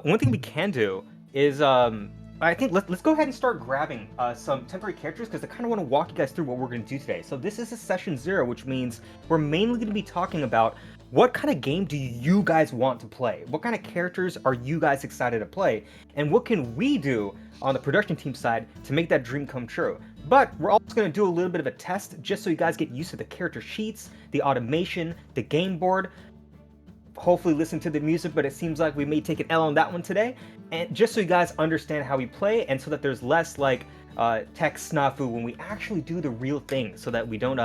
One thing we can do is, I think let's go ahead and start grabbing some temporary characters because I kind of want to walk you guys through what we're going to do today. So this is a session 0, which means we're mainly going to be talking about what kind of game do you guys want to play? What kind of characters are you guys excited to play? And what can we do on the production team side to make that dream come true? But we're also going to do a little bit of a test just so you guys get used to the character sheets, the automation, the game board. Hopefully listen to the music, but it seems like we may take an L on that one today. And just so you guys understand how we play and so that there's less like tech snafu when we actually do the real thing so that we don't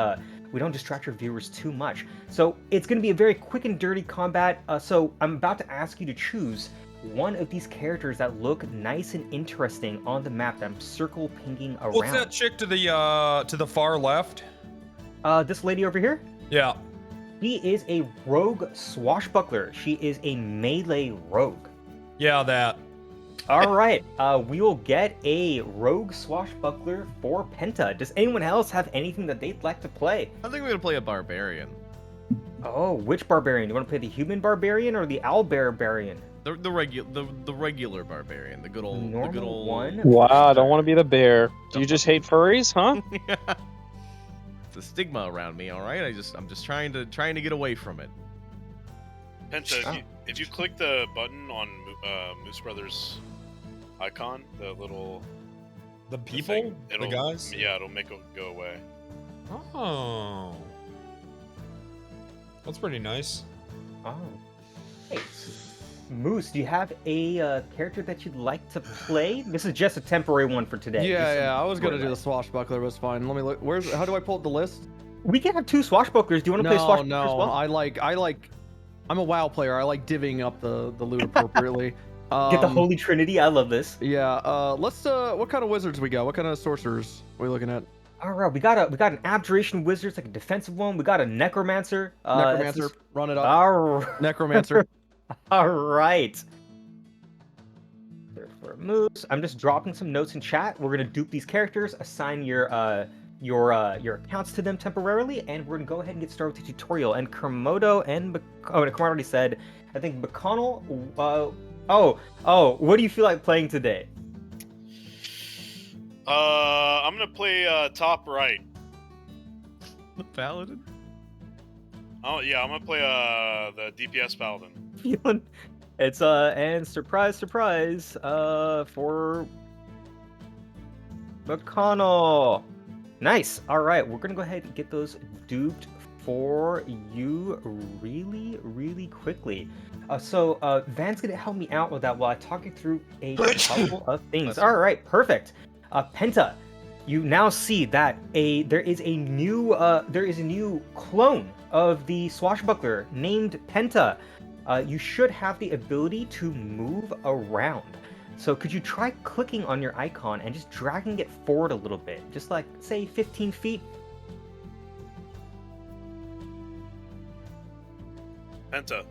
distract your viewers too much. So it's going to be a very quick and dirty combat. So I'm about to ask you to choose one of these characters that look nice and interesting on the map that I'm circle pinging around. What's that chick to the far left? This lady over here? Yeah. She is a rogue swashbuckler. She is a melee rogue. Yeah, that. All right, we will get a rogue swashbuckler for Penta. Does anyone else have anything that they'd like to play? I think we're gonna play a barbarian. Oh, which barbarian? You want to play the human barbarian or the owl barbarian? The regular barbarian, the good old one. Wow, I don't want to be the bear. Do you just hate furries, huh? Yeah. It's a stigma around me, all right. I'm just trying to get away from it. Penta, if you click the button on Moosebrother's icon, the people, thing, the guys. Yeah, it'll make it go away. Oh, that's pretty nice. Oh, hey, Moose, do you have a character that you'd like to play? This is just a temporary one for today. Yeah, I was gonna do the swashbuckler, but it's fine. Let me look. How do I pull up the list? We can have 2 swashbucklers. Do you want to play swashbuckler as well? I'm a WoW player. I like divvying up the loot appropriately. Get the Holy Trinity. I love this. Yeah. Let's. What kind of wizards we got? What kind of sorcerers are we looking at? All right, we got an abjuration wizard, it's like a defensive one. We got a necromancer. Necromancer, run it up. Necromancer. All right. There for Moose. I'm just dropping some notes in chat. We're gonna dupe these characters, assign your accounts to them temporarily, and we're gonna go ahead and get started with the tutorial. And Kermodo and Kermodo already said, I think Mcconnell. What do you feel like playing today? I'm gonna play top right. The paladin. Oh yeah, I'm gonna play the DPS paladin. It's and surprise for Mcconnell. Nice. All right, we're gonna go ahead and get those duped for you really quickly. So Van's gonna help me out with that while I talk you through a couple of things. All right, perfect. Penta, you now see that there is a new clone of the swashbuckler named Penta. You should have the ability to move around. So could you try clicking on your icon and just dragging it forward a little bit, just like say 15 feet? Penta.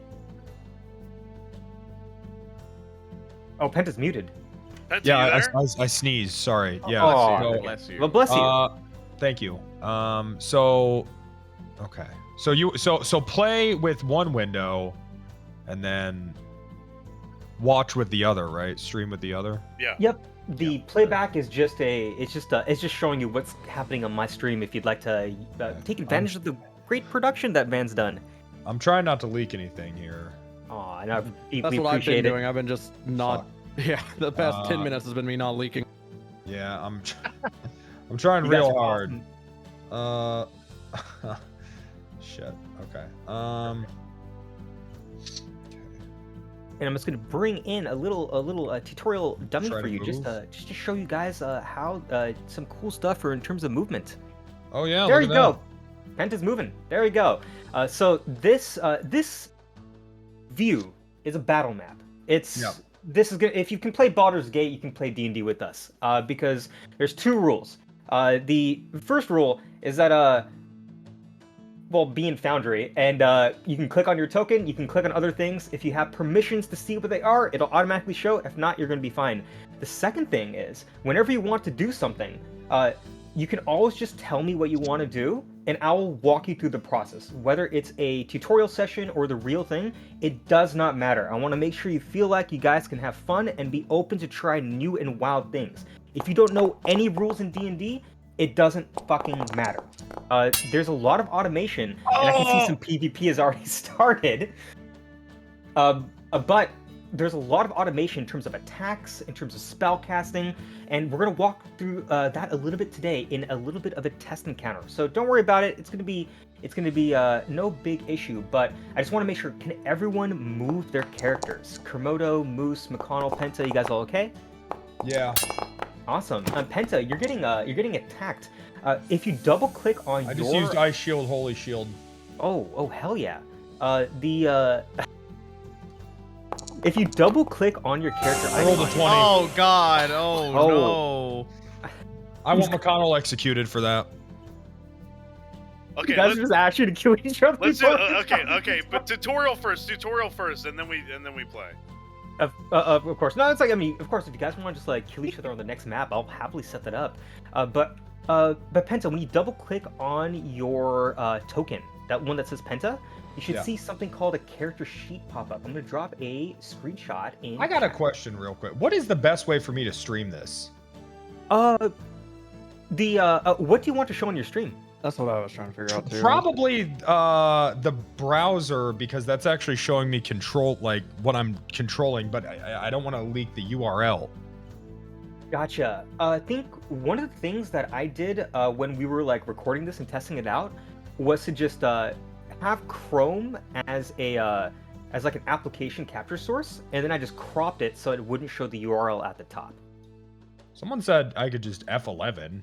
Oh, Penta's muted. Penta, Yeah, you there? I sneezed. Sorry. Yeah. Oh, Bless you. Well, bless you. Thank you. Okay. So play with one window, and then watch with the other, right? Stream with the other. Yeah. Yep. The playback is just it's just showing you what's happening on my stream. If you'd like to take advantage of the great production that Van's done. I'm trying not to leak anything here. Oh, and I deeply That's what I've appreciate been it. doing. I've been just not. Fuck. Yeah, the past 10 minutes has been me not leaking. Yeah, I'm I'm trying You guys real are hard. awesome. Shit. Okay. And I'm just gonna bring in a little tutorial dummy Try for to you, just move. to show you guys how some cool stuff for in terms of movement. Oh yeah. There look you at go. Penta's moving. There you go. So this view is a battle map. It's Yeah. This is good. If you can play Baldur's Gate, you can play D&D with us. Because there's 2 rules. The first rule is that be in Foundry, and you can click on your token, you can click on other things. If you have permissions to see what they are, it'll automatically show. If not, you're going to be fine. The second thing is, whenever you want to do something, you can always just tell me what you want to do, and I'll walk you through the process. Whether it's a tutorial session or the real thing, it does not matter. I want to make sure you feel like you guys can have fun and be open to try new and wild things. If you don't know any rules in D&D, it doesn't fucking matter. There's a lot of automation, and I can see some PvP has already started. But there's a lot of automation in terms of attacks, in terms of spell casting, and we're gonna walk through that a little bit today in a little bit of a test encounter. So don't worry about it. It's gonna be no big issue. But I just want to make sure, can everyone move their characters? Kermodo, Moose, McConnell, Penta, you guys all okay? Yeah. Awesome. Penta, you're getting attacked. If you double click on I just used Ice Shield, Holy Shield. Oh hell yeah. If you double click on your character, I rolled a 20. Oh god! Oh no! I want McConnell executed for that. Okay, you guys are just asking to kill each other. let's do okay, but tutorial first, and then we play. Of course. No, it's like, I mean, of course, if you guys want to just like kill each other on the next map, I'll happily set that up. But Penta, when you double click on your token, that one that says Penta, you should see something called a character sheet pop up. I'm gonna drop a screenshot in. I got a question real quick. What is the best way for me to stream this? What do you want to show on your stream? That's what I was trying to figure out too. Probably the browser, because that's actually showing me control, like what I'm controlling, but I don't want to leak the URL. Gotcha. I think one of the things that I did when we were like recording this and testing it out was to just have Chrome as a as like an application capture source, and then I just cropped it so it wouldn't show the URL at the top. Someone said I could just F11.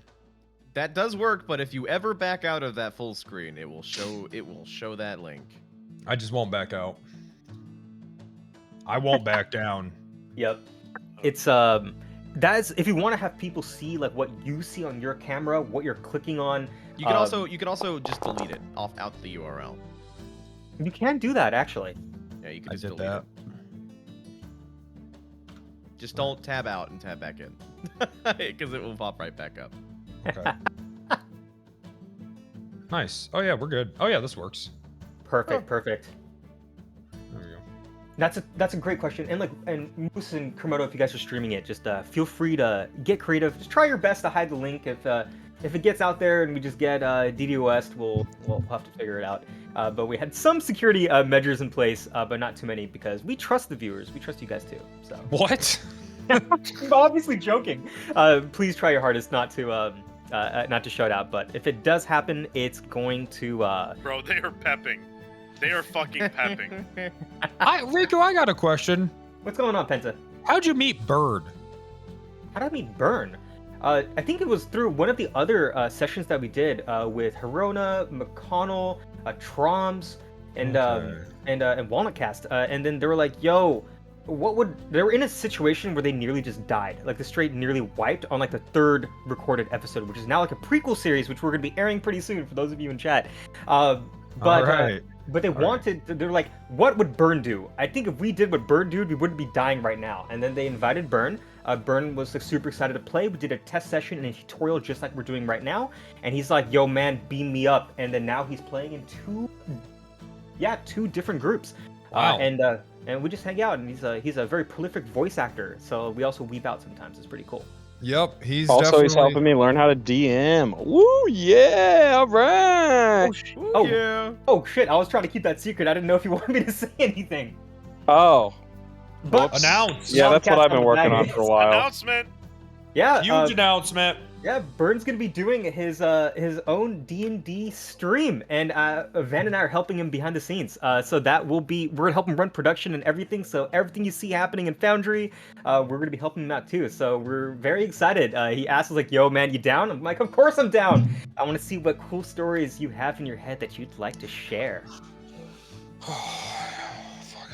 That does work, but if you ever back out of that full screen, it will show that link. I just won't back out. I won't back down. Yep. It's that's if you want to have people see like what you see on your camera, what you're clicking on. You could also just delete it out the URL. You can do that actually. Yeah, you could I just did delete that. it. Just don't tab out and tab back in, because it will pop right back up. Okay. Nice. Oh yeah, we're good. Oh yeah, this works. Perfect. Perfect. There we go. That's a great question. And Moose and Kermodo, if you guys are streaming it, just feel free to get creative. Just try your best to hide the link. If it gets out there and we just get DDoS, we'll have to figure it out. But we had some security measures in place, but not too many, because we trust the viewers. We trust you guys too. So. What? I'm obviously joking. Please try your hardest not to shut out. But if it does happen, it's going to. Bro, they are pepping. They are fucking pepping. Riku, I got a question. What's going on, Penta? How'd you meet Bird? How did I meet Burn? I think it was through one of the other sessions that we did with Herona, McConnell, Troms, and Walnutcast. And then they were like, "Yo, they were in a situation where they nearly just died. Like the straight nearly wiped on like the third recorded episode, which is now like a prequel series, which we're gonna be airing pretty soon for those of you in chat. But they wanted. They're like, what would Burn do? I think if we did what Burn did, we wouldn't be dying right now. And then they invited Burn. Burn was like super excited to play. We did a test session and a tutorial just like we're doing right now. And he's like, "Yo, man, beam me up." And then now he's playing in two different groups. Wow. And we just hang out. And he's a very prolific voice actor. So we also weep out sometimes. It's pretty cool. Yep, he's he's helping me learn how to DM. Woo, yeah, all right. Oh shit! I was trying to keep that secret. I didn't know if you wanted me to say anything. Oh, But Announce. yeah, that's what I've been working on for a while. Announcement. Yeah, Huge announcement. yeah. Burn's gonna be doing his own D&D stream, and Van and I are helping him behind the scenes. So that we're gonna help him run production and everything. So everything you see happening in Foundry, we're gonna be helping him out too. So we're very excited. He asked us like, "Yo, man, you down?" I'm like, "Of course I'm down. I want to see what cool stories you have in your head that you'd like to share."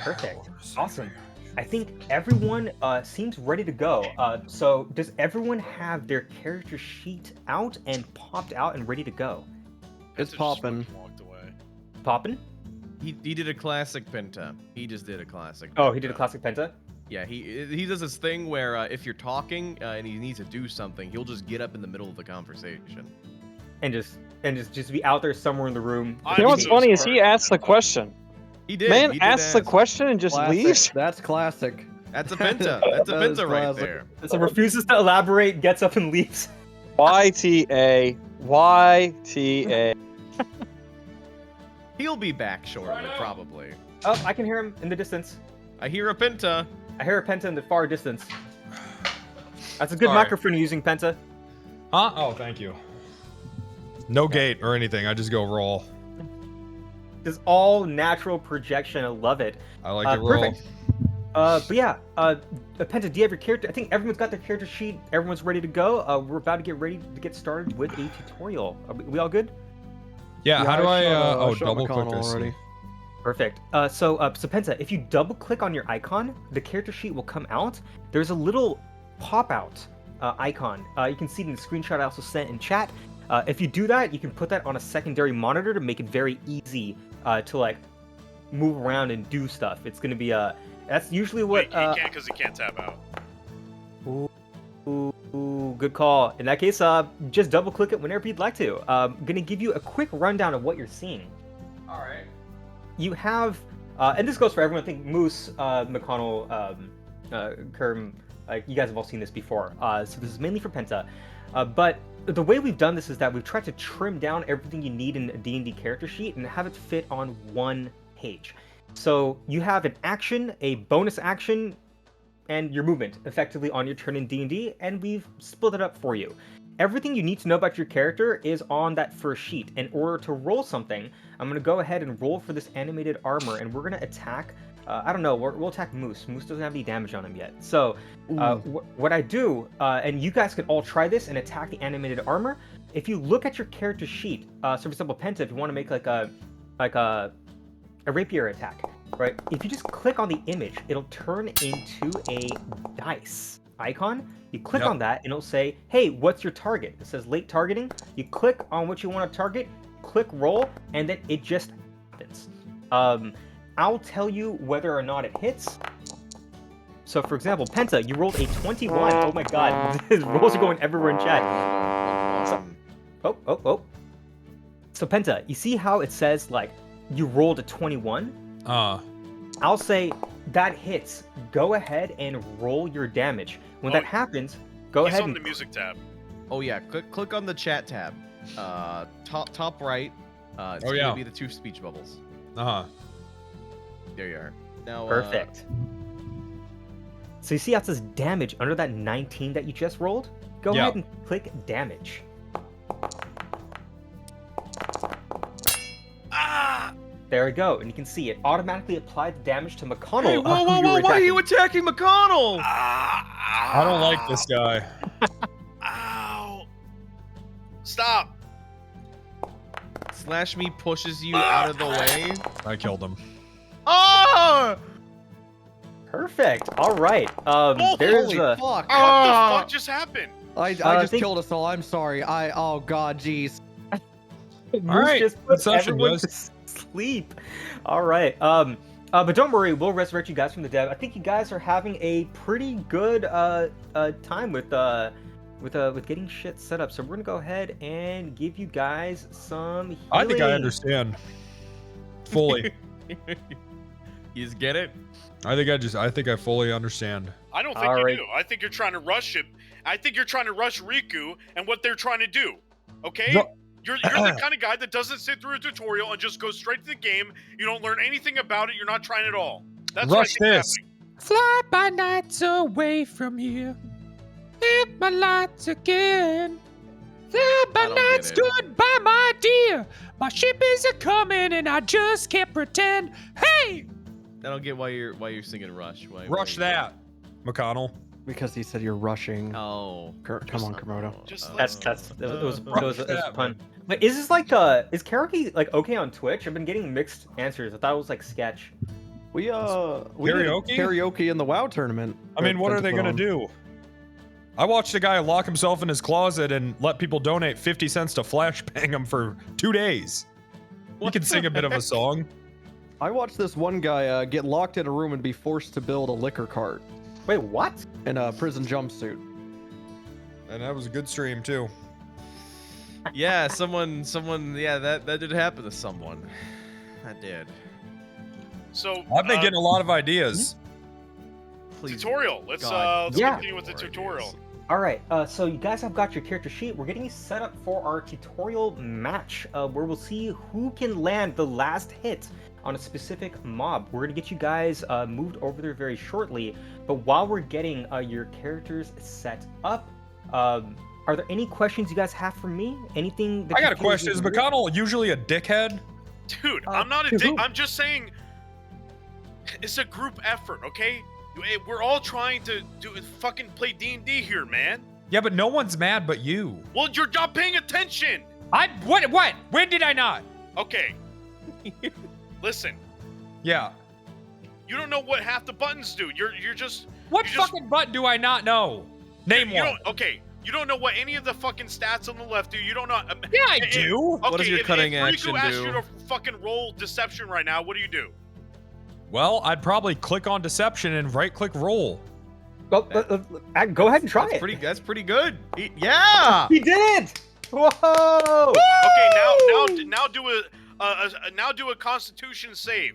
Perfect. Awesome. I think everyone seems ready to go. So does everyone have their character sheet out and popped out and ready to go? It's Just popping. Walked away. Poppin'? He did a classic Penta. He just did a classic. Oh, he did a Penta. classic Penta? Yeah, he does this thing where if you're talking and he needs to do something, he'll just get up in the middle of the conversation. and just be out there somewhere in the room. You know what's so funny is sorry. he asked the question. He did. Man he did asks the ask. question and just Classic. leaves. That's classic. That's a Penta. That's a That is Penta right classic. there. So refuses to elaborate, gets up and leaves. YTA. YTA. He'll be back shortly, probably. Oh, I can hear him in the distance. I hear a Penta. I hear a Penta in the far distance. That's a good Sorry. microphone you're using, Penta. Huh? Oh, thank you. No gate or anything. I just go roll. This is all natural projection. I love it. I like to roll. Perfect. But yeah, Penta, do you have your character? I think everyone's got their character sheet. Everyone's ready to go. We're about to get ready to get started with a tutorial. Are we all good? Yeah. How do I? shot Double click McConnell this. already. Perfect. So Penta, if you double click on your icon, the character sheet will come out. There's a little pop-out icon. You can see it in the screenshot I also sent in chat. If you do that, you can put that on a secondary monitor to make it very easy to like move around and do stuff. It's gonna be that's usually what. Wait, he can't because he can't tab out. Ooh, good call. In that case, just double click it whenever you'd like to. Gonna give you a quick rundown of what you're seeing. All right. You have, and this goes for everyone. I think Moose, McConnell, Kerm, you guys have all seen this before. So this is mainly for Penta. But the way we've done this is that we've tried to trim down everything you need in a D&D character sheet and have it fit on one page. So you have an action, a bonus action, and your movement effectively on your turn in D&D, and we've split it up for you. Everything you need to know about your character is on that first sheet. In order to roll something, I'm going to go ahead and roll for this animated armor, and we're going to attack, I don't know, we'll attack Moose. Moose doesn't have any damage on him yet. So what I do, and you guys can all try this and attack the animated armor. If you look at your character sheet, so for example, Penta, if you want to make like a rapier attack, right? If you just click on the image, it'll turn into a dice icon. You click on that and it'll say, hey, what's your target? It says late targeting. You click on what you want to target, click roll, and then it just happens. I'll tell you whether or not it hits. So for example, Penta, you rolled a 21. Oh my god, his rolls are going everywhere in chat. Oh. So Penta, you see how it says like you rolled a 21? I'll say that hits. Go ahead and roll your damage. When that happens, go He's ahead on and the music tab. Oh yeah, click on the chat tab. Top right. It's gonna be the two speech bubbles. There you are. Now perfect. So you see how it says damage under that 19 that you just rolled? Go ahead and click damage. There we go, and you can see it automatically applied the damage to McConnell. Hey, whoa, why are you attacking McConnell? I don't like this guy. Ow! Stop! Slash me pushes you out of the way. I killed him. Oh! Perfect. All right. There's Holy a. fuck! What the fuck just happened? I just think- killed us all. I'm sorry. Oh god, jeez. Moose right, just put good session, everyone guys. to sleep. All right. But don't worry, we'll resurrect you guys from the dead. I think you guys are having a pretty good time with getting shit set up. So we're gonna go ahead and give you guys some healing. I think I understand fully. You just get it? I think I fully understand. I don't think All you right. do. I think you're trying to rush it. I think you're trying to rush Riku and what they're trying to do. Okay? No. You're the kind of guy that doesn't sit through a tutorial and just goes straight to the game. You don't learn anything about it. You're not trying at all. That's what I Rush think is this. happening. Fly by nights away from here. Hit my lights again. Fly by I don't get nights, it. goodbye, my dear. My ship is a coming, and I just can't pretend. Hey! I don't get why you're singing Rush. Rush that, McConnell. Because he said you're rushing. Oh. Come on, Kermodo. Just It was a that, pun. But is this like is karaoke like okay on Twitch? I've been getting mixed answers. I thought it was like sketch. We did Karaoke? karaoke in the WoW tournament. I mean, what that are they put gonna on. do? I watched a guy lock himself in his closet and let people donate 50 cents to flashbang him for 2 days. He can sing a bit of a song. I watched this one guy get locked in a room and be forced to build a liquor cart Wait, what? in a prison jumpsuit. And that was a good stream too. Yeah, someone, yeah, that did happen to someone. That did. So I've been getting a lot of ideas. Please. tutorial. Let's Yeah. continue with the tutorial. All right, so you guys have got your character sheet. We're getting you set up for our tutorial match, where we'll see who can land the last hit on a specific mob. We're gonna get you guys moved over there very shortly. But while we're getting your characters set up, are there any questions you guys have for me? Anything? That I got a you feel question. Is McConnell usually a dickhead? Dude, I'm not a dick. I'm just saying, it's a group effort, okay? We're all trying to fucking play D&D here, man. Yeah, but no one's mad but you. Well, you're not paying attention. What? When did I not? Okay. Listen, Yeah. you don't know what half the buttons do. You're just What you just- fucking button do I not know? Name you one. okay. You don't know what any of the fucking stats on the left do. You don't know. Yeah, I do. Okay, What does your cutting if action Riku asked do? you to fucking roll deception right now, what do you do? Well, I'd probably click on deception and right-click roll. Well, go ahead and try That's it. That's pretty good. Yeah. He did! Whoa! Okay, now do a Constitution save.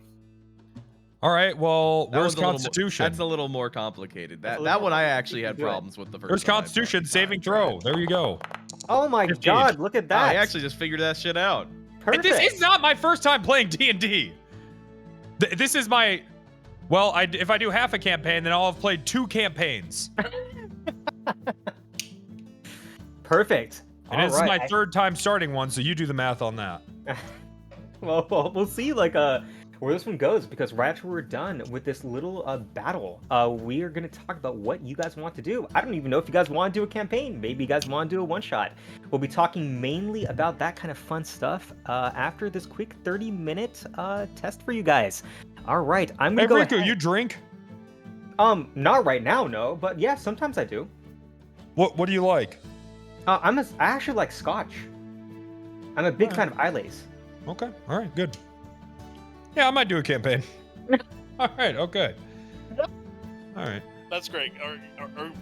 All right. Well, That where's one's a little Constitution? That's a little more complicated. That's a That little one I more actually had complicated. problems with the first. Where's time I Constitution tried saving it. throw? There you go. Oh my 15. God! Look at Oh, that. I actually just figured that shit out. Perfect. This is not my first time playing D&D. This is my... Well, if I do half a campaign, then I'll have played 2 campaigns. Perfect. And All this is right. my 3rd time starting one, so you do the math on that. Well, we'll see where this one goes, because right after we're done with this little battle, we are going to talk about what you guys want to do. I don't even know if you guys want to do a campaign. Maybe you guys want to do a one-shot. We'll be talking mainly about that kind of fun stuff after this quick 30-minute test for you guys. All right, I'm Hey, going to go Riku, ahead. you drink? Not right now, no, but yeah, sometimes I do. What do you like? I actually like scotch. I'm a big fan of Islays. Okay. All right. Good. Yeah, I might do a campaign. All right. Okay. All right. That's great.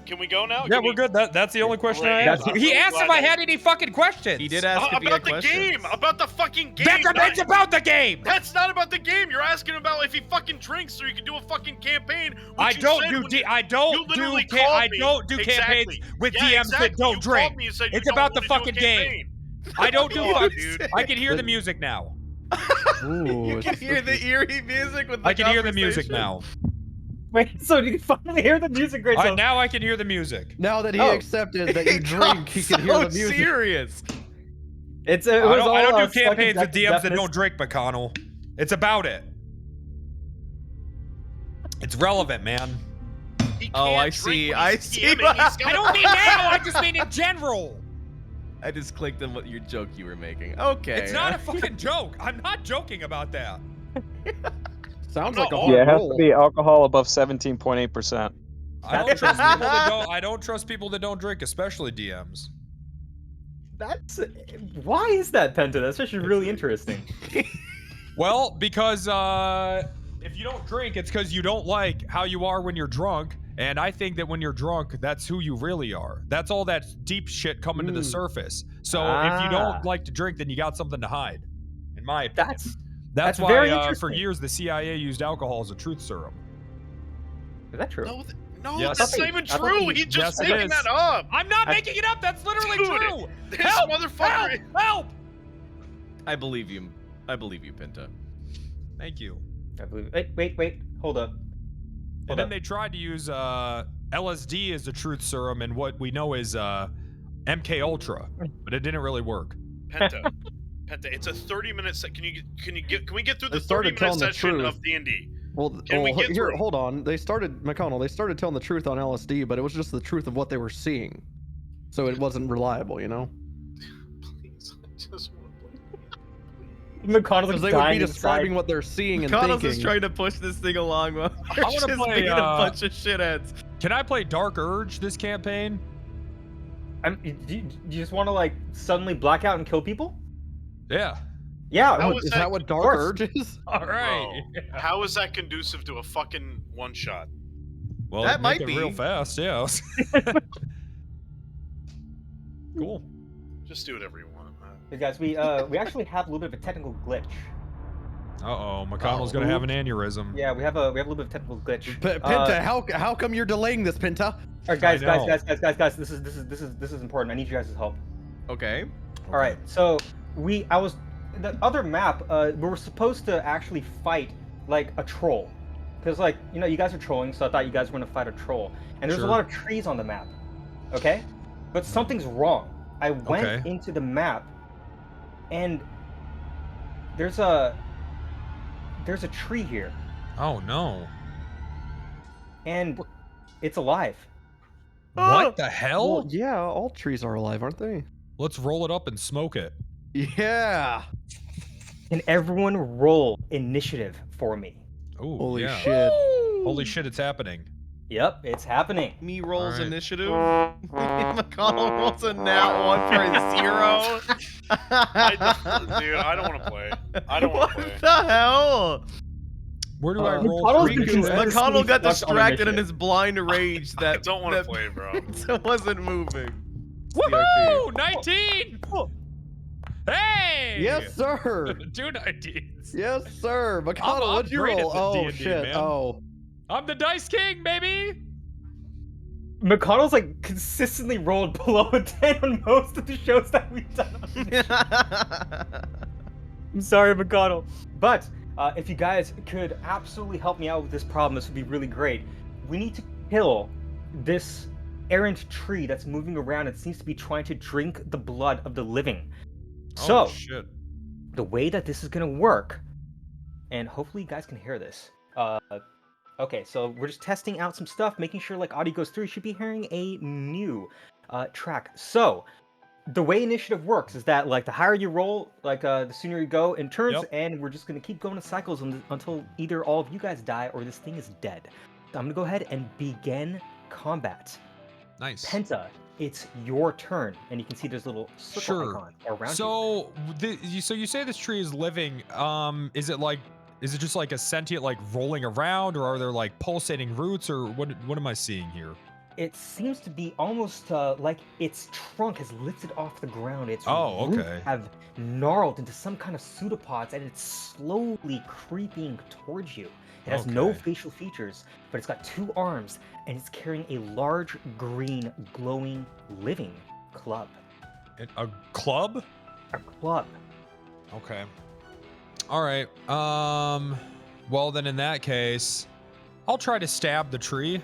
Can we go now? Yeah, Can we're we- good. That's the only question I Great. have. I'm He really asked glad if I that- had any fucking questions. He did ask if he about had the questions. game, about the fucking game. It's about the game. That's not about the game. You're asking about if he fucking drinks so you can do a fucking campaign. which I you don't said do when D- you- I you don't do literally ca- called I me. don't do campaigns Exactly. with Yeah, DMs that exactly. don't You drink. called me and said you It's don't about the wanna do a fucking game. campaign. I don't do Come on, fucking. dude. I can hear the music now. Ooh, You can hear the eerie music with the I can hear the music conversation. now. Wait, so you can finally hear the music, great. So Now I can hear the music. now that he Oh. accepted that you It drink, he can hear the so music. serious. it I was don't, all I don't do stuck in campaigns with DMs that deafness. don't drink, McConnell. It's about it. It's relevant, man. He Oh, can't I drink see, when I he's see. DMing. He's I gotta- don't mean now. I just mean in general. I just clicked on what your joke you were making. Okay. It's not a fucking joke. I'm not joking about that. Sounds I'm like a not- hard Yeah, it has roll. to be alcohol above 17.8%. I don't trust people that don't. I don't trust people that don't drink, especially DMs. That's why is that, Penta? That's actually really interesting. Well, because if you don't drink, it's because you don't like how you are when you're drunk. And I think that when you're drunk, that's who you really are. That's all that deep shit coming to the surface. So if you Ah. don't like to drink, then you got something to hide. In my opinion. That's why very for interesting. years the CIA used alcohol as a truth serum. Is that true? No, Yes. that's not even true. He's just Yes, it making is. that up. I'm not making it up. That's literally Dude, true. This Help! motherfucker. Help! I believe you. I believe you, Penta. Thank you. I believe. Wait. Hold up. And then they tried to use LSD as a truth serum, and what we know is MK Ultra, but it didn't really work. Penta, it's a 30-minute set. Can we get through They the started 30-minute telling the session truth. of D&D? Well, Can we get here, through? hold on. They started telling the truth on LSD, but it was just the truth of what they were seeing, so it wasn't reliable, you know. Please, I just want to play. McConnell's Because like they would dying be describing inside. what they're seeing and Connell's thinking. just trying to push this thing along while we're wanna just play, being a bunch of shitheads. Can I play Dark Urge this campaign? Do you just want to like suddenly black out and kill people? Yeah. Yeah. How Oh, is is that- that what Dark course. Urge is? All right. Bro, how is that conducive to a fucking one-shot? Well, That make might it real be. fast. Yeah. Cool. Just do whatever you want. guys, we actually have a little bit of a technical glitch. Uh-oh, McConnell's gonna have an aneurysm. Yeah, we have a little bit of technical glitch. Penta, how come you're delaying this, Penta? All right, guys, I know. guys. This is important. I need you guys' help. Okay. All right, so the other map. We were supposed to actually fight like a troll, because like you guys are trolling, so I thought you guys were gonna fight a troll. And there's a lot of trees on the map, okay? But something's wrong. I went into the map, and there's a tree here, Oh no. and it's alive. What the hell? Well, yeah, all trees are alive, aren't they? Let's roll it up and smoke it. Yeah. Can everyone roll initiative for me? Ooh, Holy yeah. shit. Holy shit, it's happening. Yep, it's happening. Me rolls Alright. initiative. McConnell rolls a nat 1 for a 0. Dude, I don't want to play. I don't want to play. What the hell? Where do I roll McConnell's for been initiative? convinced- McConnell got Stuck on distracted in initiative. his blind rage I that don't want to play, bro. it wasn't moving. Woohoo! 19! Hey! Yes, sir. 2 19s. Yes, sir. McConnell, I'm what'd you great at roll? this Oh, D&D, shit. man. Oh. I'm the Dice King, baby! McConnell's like consistently rolled below a 10 on most of the shows that we've done. I'm sorry, McConnell. But if you guys could absolutely help me out with this problem, this would be really great. We need to kill this errant tree that's moving around and seems to be trying to drink the blood of the living. So, Oh, shit. the way that this is gonna work, and hopefully you guys can hear this. Okay, so we're just testing out some stuff, making sure like audio goes through. You should be hearing a new track. So, the way initiative works is that like the higher you roll, like the sooner you go in turns, and we're just gonna keep going in cycles until either all of you guys die or this thing is dead. So I'm gonna go ahead and begin combat. Nice. Penta, it's your turn, and you can see there's a little circle icon around you. So, so you say this tree is living. Is it just like a sentient, like rolling around, or are there like pulsating roots, or what am I seeing here? It seems to be almost like its trunk has lifted off the ground. Its Oh, roots okay. have gnarled into some kind of pseudopods, and it's slowly creeping towards you. It has no Okay. facial features, but it's got 2 arms, and it's carrying a large green glowing living club. A club? A club. Okay. All right. Well, then in that case, I'll try to stab the tree.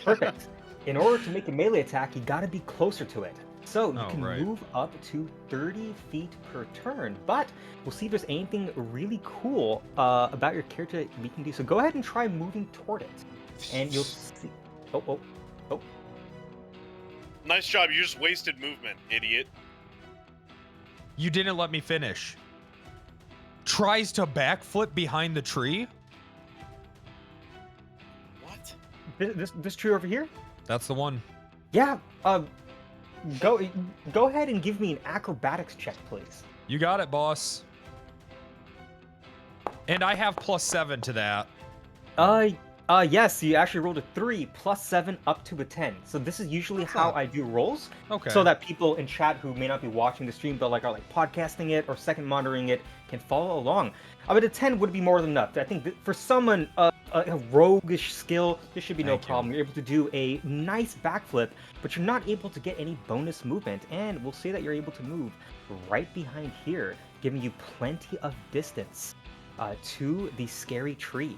Perfect. In order to make a melee attack, you gotta be closer to it. So you Oh, can right. move up to 30 feet per turn, but we'll see if there's anything really cool about your character that we can do. So go ahead and try moving toward it, and you'll see. Oh. Nice job. You just wasted movement, idiot. You didn't let me finish. Tries to backflip behind the tree? What? This tree over here? That's the one. Yeah. Go ahead and give me an acrobatics check, please. You got it, boss. And I have +7 to that. Yes, you actually rolled a 3 plus 7 up to a 10. So this is usually how I do rolls. Okay. So that people in chat who may not be watching the stream but are podcasting it or second monitoring it can follow along. But a 10 would be more than enough. I think that for someone a roguish skill, this should be no Thank you. problem. You're able to do a nice backflip, but you're not able to get any bonus movement. And we'll say that you're able to move right behind here, giving you plenty of distance to the scary tree.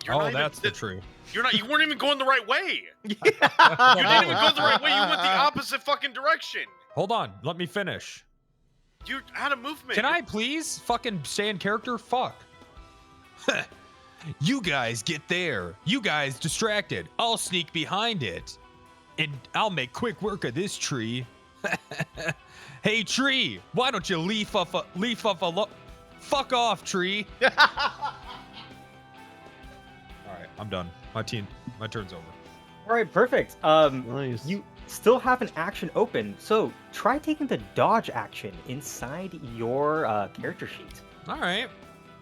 Oh, that's the tree. You weren't even going the right way. You didn't even go the right way. You went the opposite fucking direction. Hold on, let me finish. You had a movement. Can I please fucking stay in character? Fuck. You guys get there. You guys distracted. I'll sneak behind it. And I'll make quick work of this tree. Hey, tree, why don't you leaf off a fuck off, tree. All right, I'm done. My turn's over. All right, perfect. Nice. You still have an action open, so try taking the dodge action inside your character sheet. All right.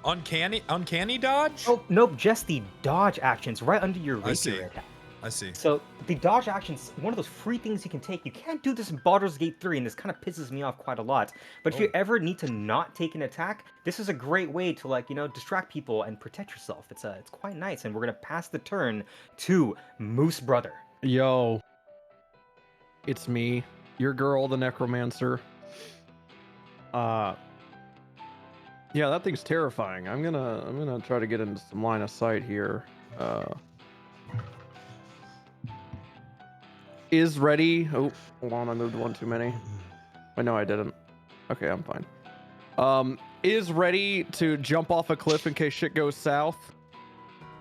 Uncanny dodge? Oh, nope, just the dodge actions right under your I see. rapier attack. I see. So the dodge action's one of those free things you can take. You can't do this in Baldur's Gate 3, and this kind of pisses me off quite a lot. But if you ever need to not take an attack, this is a great way to, like, you know, distract people and protect yourself. It's quite nice, and we're gonna pass the turn to Moosebrother. Yo, it's me, your girl, the necromancer. Yeah, that thing's terrifying. I'm gonna try to get into some line of sight here. Is ready. Oh, hold on, I moved one too many. I know I didn't. Okay, I'm fine. Is ready to jump off a cliff in case shit goes south.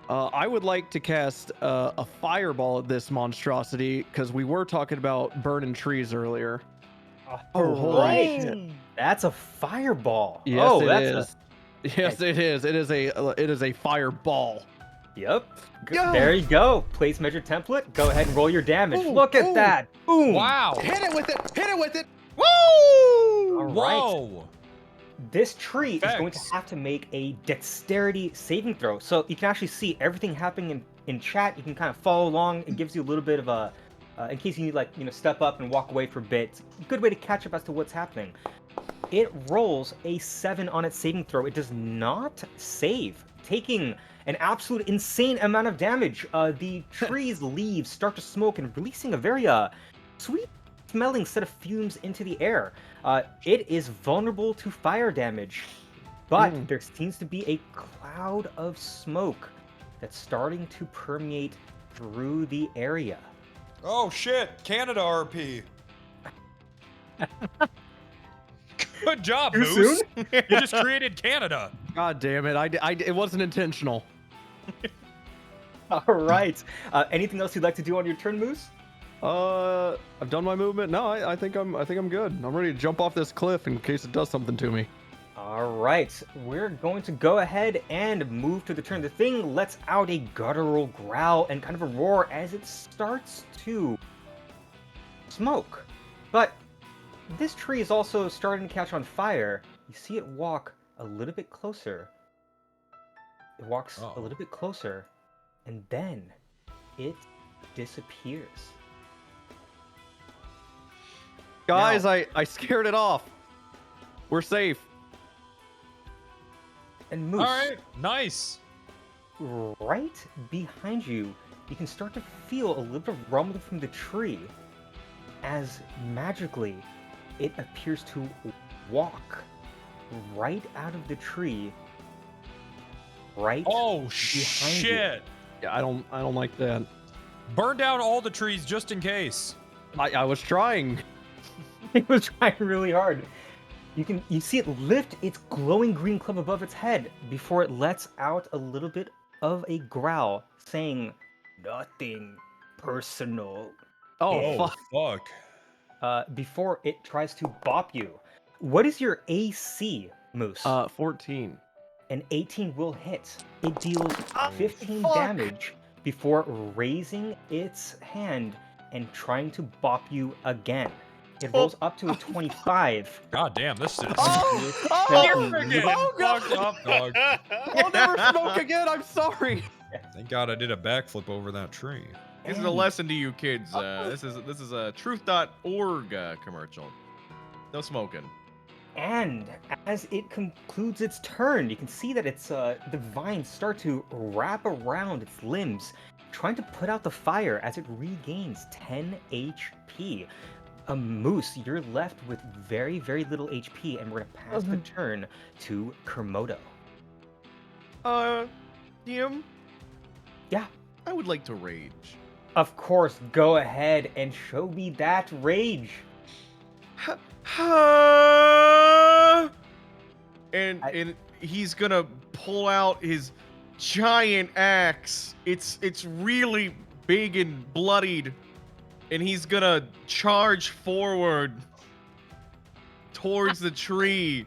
I would like to cast a fireball at this monstrosity because we were talking about burning trees earlier. Oh, holy shit! That's a fireball. Yes, oh, it that's is. Yes, it is. It is a fireball. Yep. Yo! There you go. Place measure template. Go ahead and roll your damage. Ooh, Look at ooh. that. Boom. Wow. Hit it with it. Hit it with it. All right. Whoa. This tree is going to Thanks. have to make a dexterity saving throw. So you can actually see everything happening in chat. You can kind of follow along. It gives you a little bit of a, in case you need, like, you know, step up and walk away for a bit. It's a good way to catch up as to what's happening. It rolls a 7 on its saving throw. It does not save, taking an absolute insane amount of damage. The tree's leaves start to smoke and releasing a very sweet smelling set of fumes into the air. It is vulnerable to fire damage, but there seems to be a cloud of smoke that's starting to permeate through the area. Oh shit, Canada RP. Good job, Too Moose. You just created Canada. God damn it! It wasn't intentional. All right. Anything else you'd like to do on your turn, Moose? I've done my movement. No, I think I'm good. I'm ready to jump off this cliff in case it does something to me. All right, we're going to go ahead and move to the turn. The thing lets out a guttural growl and kind of a roar as it starts to smoke. But this tree is also starting to catch on fire. You see it walk a little bit closer. It walks a little bit closer, and then it disappears. Guys, I scared it off. We're safe. And Moose, All right, nice. right behind you, you can start to feel a little bit of rumbling from the tree as magically it appears to walk right out of the tree, right Oh behind shit. Yeah, I don't like that. Burn down all the trees just in case. I was trying. It was trying really hard. You see it lift its glowing green club above its head before it lets out a little bit of a growl, saying, "Nothing personal." Oh, fuck. Before it tries to bop you. What is your AC, Moose? 14. An 18 will hit. It deals 15 fuck. damage before raising its hand and trying to bop you again. It rolls up to a 25. God damn, this is Oh god! fucked up, dog. I'll never smoke again. I'm sorry. Thank God I did a backflip over that tree. This is a lesson to you kids. This is a truth.org commercial. No smoking. And as it concludes its turn, you can see that its the vines start to wrap around its limbs, trying to put out the fire as it regains 10 HP. A Moose, you're left with very, very little HP, and we're gonna pass the turn to Kermodo. DM? Yeah. I would like to rage. Of course, go ahead and show me that rage. And he's gonna pull out his giant axe. It's really big and bloodied, and he's gonna charge forward towards the tree.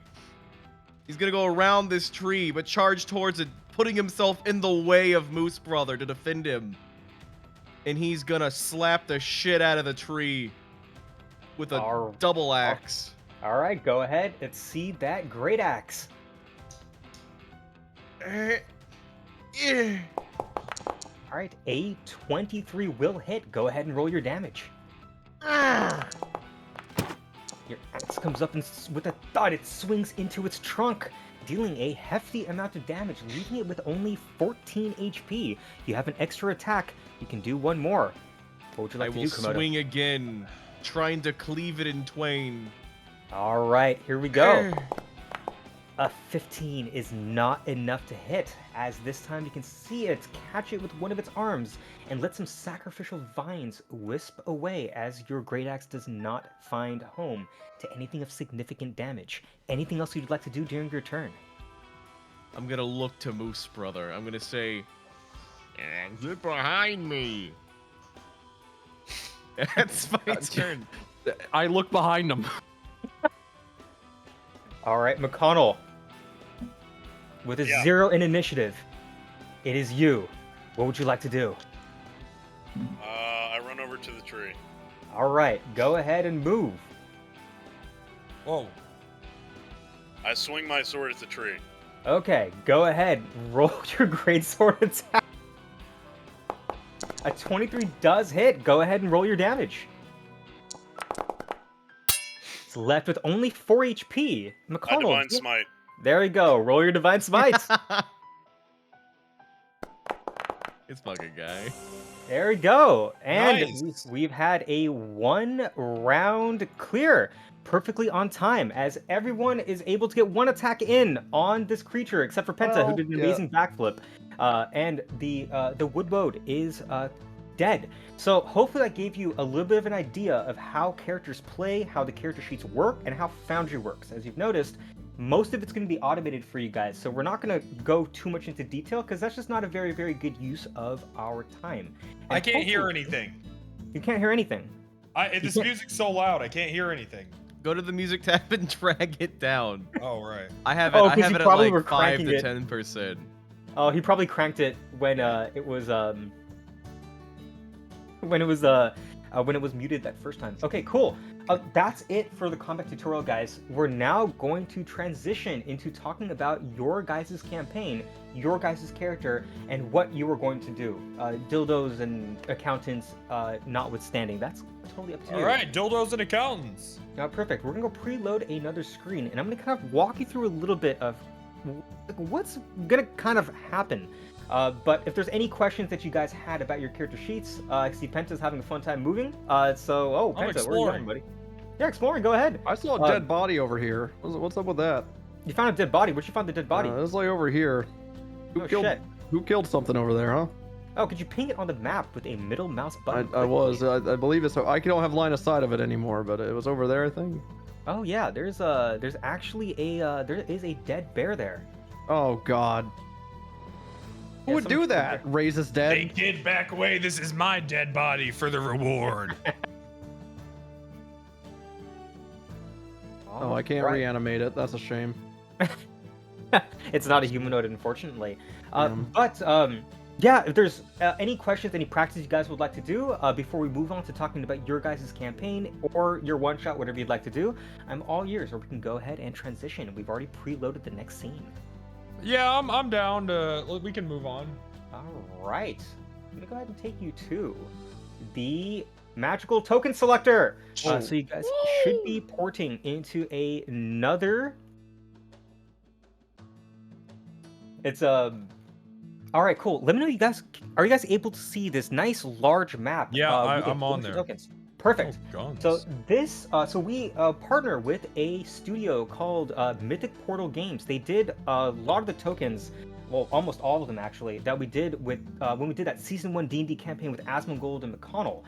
He's gonna go around this tree, but charge towards it, putting himself in the way of Moosebrother to defend him. And he's gonna slap the shit out of the tree with a double axe. All right, go ahead and see that great axe. All right, a 23 will hit. Go ahead and roll your damage. Your axe comes up and with a thud, it swings into its trunk, dealing a hefty amount of damage, leaving it with only 14 HP. You have an extra attack. You can do one more. What would you like to do, Kermodo? I will swing again, trying to cleave it in twain. All right, here we go. A 15 is not enough to hit, as this time you can see it catch it with one of its arms and let some sacrificial vines wisp away as your great axe does not find home to anything of significant damage. Anything else you'd like to do during your turn? I'm gonna look to Moosebrother. I'm gonna say, "Get behind me." That's my turn. I look behind him. All right, McConnell. With a 0 in initiative, it is you. What would you like to do? I run over to the tree. All right, go ahead and move. Whoa. I swing my sword at the tree. Okay, go ahead. Roll your greatsword attack. A 23 does hit. Go ahead and roll your damage. It's left with only 4 HP. I McConnell. divine smite. There we go. Roll your divine smite. This fucking guy. There we go. And Nice. we've had a 1 round clear. Perfectly on time, as everyone is able to get 1 attack in on this creature, except for Penta, who did an amazing backflip. And the woodwode is dead. So hopefully that gave you a little bit of an idea of how characters play, how the character sheets work, and how Foundry works. As you've noticed, most of it's going to be automated for you guys, so we're not going to go too much into detail because that's just not a very, very good use of our time. I And can't hear hopefully- anything. You can't hear anything. This music's so loud, I can't hear anything. Go to the music tab and drag it down. Oh, right. I have it. Oh, I 'cause have you it at probably like were 5 cranking to it. 10%. Oh, he probably cranked it when it was when it was muted that first time. Okay, cool. That's it for the combat tutorial, guys. We're now going to transition into talking about your guys' campaign, your guys' character, and what you are going to do. Dildos and accountants notwithstanding. That's totally up to you. All right, dildos and accountants. Perfect. We're gonna go preload another screen, and I'm gonna kind of walk you through a little bit of what's gonna kind of happen. But if there's any questions that you guys had about your character sheets, I see Penta's having a fun time moving. I'm Penta, where are you exploring. going, buddy? Yeah, exploring. Go ahead. I saw a dead body over here. What's up with that? You found a dead body. Where'd you find the dead body? It was like over here. Oh, shit. Who killed something over there, huh? Oh, could you ping it on the map with a middle mouse button? I believe it's. I don't have line of sight of it anymore, but it was over there, I think. Oh yeah, there's actually there is a dead bear there. Oh God. Who Yeah, would do that? Raise his dead? Hey, kid, back away. This is my dead body for the reward. Oh, I can't reanimate it. That's a shame. It's not a humanoid, unfortunately. Damn. But yeah, if there's any questions, any practice you guys would like to do before we move on to talking about your guys' campaign or your one-shot, whatever you'd like to do, I'm all ears, or we can go ahead and transition. We've already preloaded the next scene. Yeah, I'm down to. We can move on. All right. I'm going to go ahead and take you to the magical token selector. So you guys should be porting into another. It's all right, cool. Let me know, you guys. Are you guys able to see this nice large map? Yeah, with a I'm on bunch of there. Tokens? Perfect. Oh, guns. So this, we partner with a studio called Mythic Portal Games. They did a lot of the tokens, well, almost all of them actually, that we did with when we did that season 1 D&D campaign with Asmongold and Mcconnell.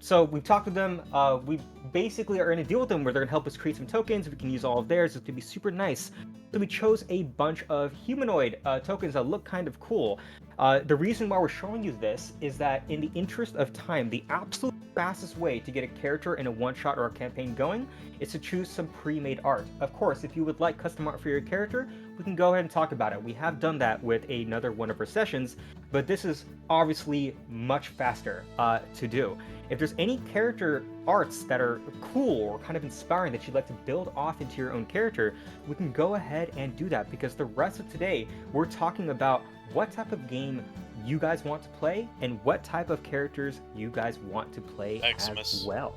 So we've talked with them. We basically are in a deal with them where they're gonna help us create some tokens. We can use all of theirs. It's gonna be super nice. So we chose a bunch of humanoid tokens that look kind of cool. The reason why we're showing you this is that in the interest of time, the absolute fastest way to get a character in a one-shot or a campaign going is to choose some pre-made art. Of course, if you would like custom art for your character, we can go ahead and talk about it. We have done that with another one of our sessions, but this is obviously much faster to do. If there's any character arts that are cool or kind of inspiring that you'd like to build off into your own character, we can go ahead and do that, because the rest of today, we're talking about what type of game you guys want to play and what type of characters you guys want to play Eximus. as well.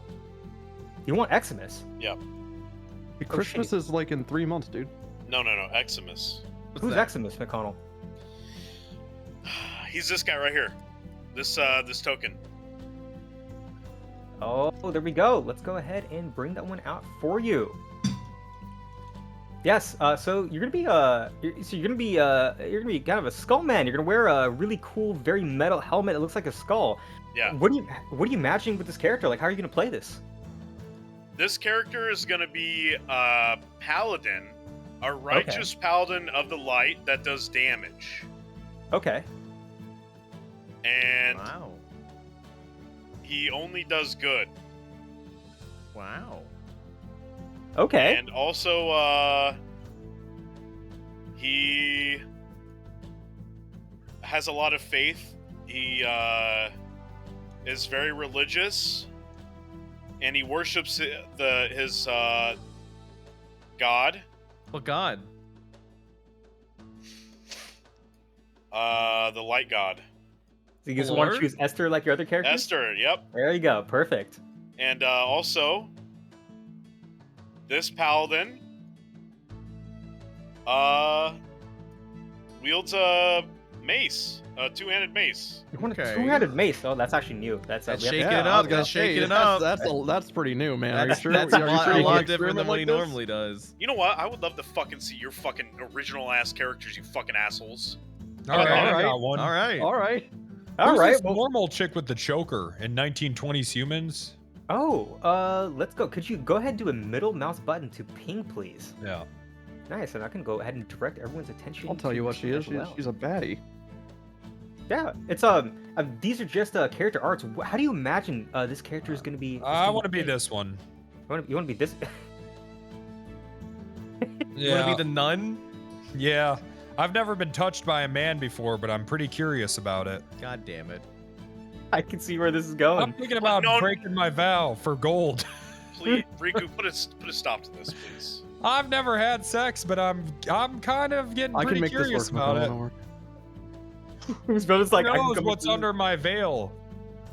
You want Eximus? Yep. Christmas is like in 3 months, dude. No, Eximus. Who's Eximus, McConnell? He's this guy right here. This token. Oh, there we go. Let's go ahead and bring that one out for you. Yes. So you're gonna be kind of a skull man. You're gonna wear a really cool, very metal helmet. It looks like a skull. Yeah. What are you imagining with this character? Like, how are you gonna play this? This character is gonna be a paladin, a righteous paladin of the light that does damage. Okay. And Wow. he only does good. Wow. Okay. And also, he has a lot of faith. He is very religious, and he worships his god. What god? The light god. So you just want to Lord? choose Esther like your other characters? Esther, yep. There you go. Perfect. And also, this paladin wields a mace, a two-handed mace. You want Okay. a two-handed mace? Oh, that's actually new. That's That's we have to- shaking it up. That's shaking it up. That's pretty new, man. Are you That's, sure? that's Are a you lot, sure a you lot can different than experiment what he like this? normally does. You know what? I would love to fucking see your fucking original-ass characters, you fucking assholes. All right, I Alright. got one. All right. All right. All Who's right. this Well, normal chick with the choker in 1920s humans? let's go. Could you go ahead and do a middle mouse button to ping, please? Yeah. Nice, and I can go ahead and direct everyone's attention. I'll tell to you what she is. as well. She's a baddie. Yeah, it's these are just character arts. How do you imagine this character is going to be? I want to be this one. You want to be this? You want to be the nun? Yeah. I've never been touched by a man before, but I'm pretty curious about it. God damn it. I can see where this is going. I'm thinking about No. breaking my vow for gold. Please, Riku, put a stop to this, please. I've never had sex, but I'm kind of getting I pretty can make this curious work. about McConnell, it. don't worry. Whose brother's like, Who I can knows come what's with you. under my veil?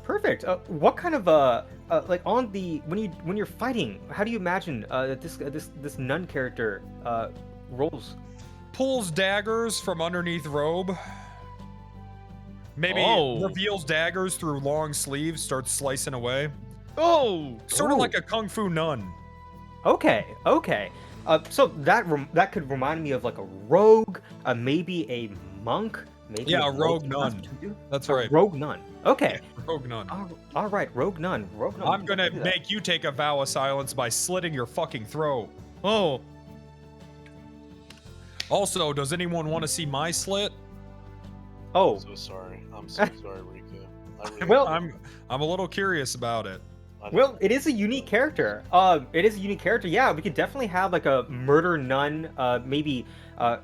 Perfect. What kind of like on the when you're fighting, how do you imagine that this nun character rolls? Pulls daggers from underneath robe. Maybe Oh. reveals daggers through long sleeves, starts slicing away. Oh! Sort of Oh. like a kung fu nun. Okay. So that could remind me of like a rogue, maybe a monk, maybe Yeah, a a rogue monk. nun. That's what you do? That's A right. rogue nun. Okay. Rogue nun. All right, rogue nun. Rogue nun. I'm gonna do that. make you take a vow of silence by slitting your fucking throat. Oh! Also, does anyone want to see my slit? Oh, I'm so sorry. I'm so sorry, Riku. I really, well, I'm a little curious about it. well, it is a unique character. It is a unique character. Yeah, we could definitely have like a murder nun. Maybe. But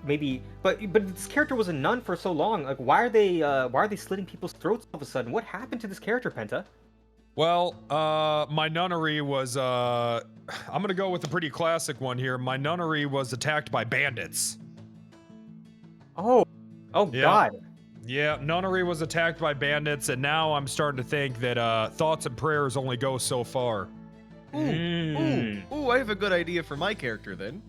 this character was a nun for so long. Like, why are they slitting people's throats all of a sudden? What happened to this character, Penta? Well, my nunnery was I'm gonna go with a pretty classic one here. My nunnery was attacked by bandits. Oh Yeah. God. Yeah, nunnery was attacked by bandits, and now I'm starting to think that thoughts and prayers only go so far. Ooh, I have a good idea for my character then.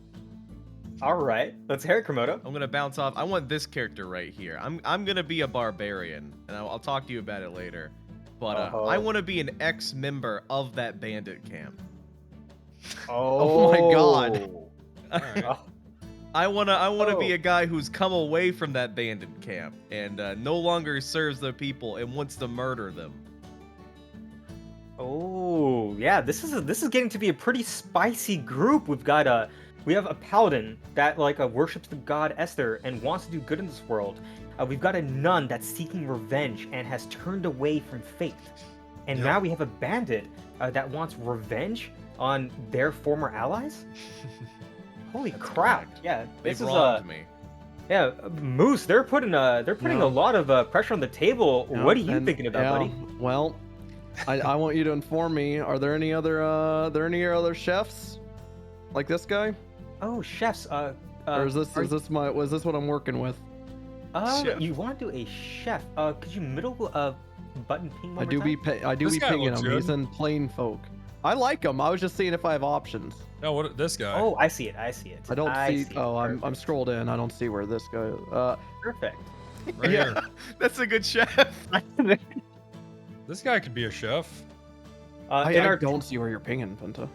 All right, let's hear it, Kermodo. I'm gonna bounce off. I want this character right here. I'm gonna be a barbarian, and I'll talk to you about it later. But I want to be an ex-member of that bandit camp. Oh my God. Oh. I wanna be Oh. a guy who's come away from that bandit camp and no longer serves the people and wants to murder them. Oh, yeah, this is getting to be a pretty spicy group. We have a paladin that worships the god Esther and wants to do good in this world. We've got a nun that's seeking revenge and has turned away from faith. And now we have a bandit that wants revenge on their former allies. Holy crap! Yeah, They've this is wronged me. yeah, Moose. They're putting a lot of pressure on the table. Yeah, what are you and- thinking about, yeah, buddy? Well, I want you to inform me. Are there any other chefs like this guy? Oh, chefs. Or was this what I'm working with? Chef. You want to do a chef? Could you middle button ping one I more do time? be This guy pinging looks him. He's good. in plain folk. I like him. I was just seeing if I have options. No, what this guy? Oh, I see it. I see it. I don't see. it. Oh, I'm Perfect. scrolled in. I don't see where this guy is. Perfect. right Yeah. here. That's a good chef. This guy could be a chef. I In our don't see where you're pinging, Penta.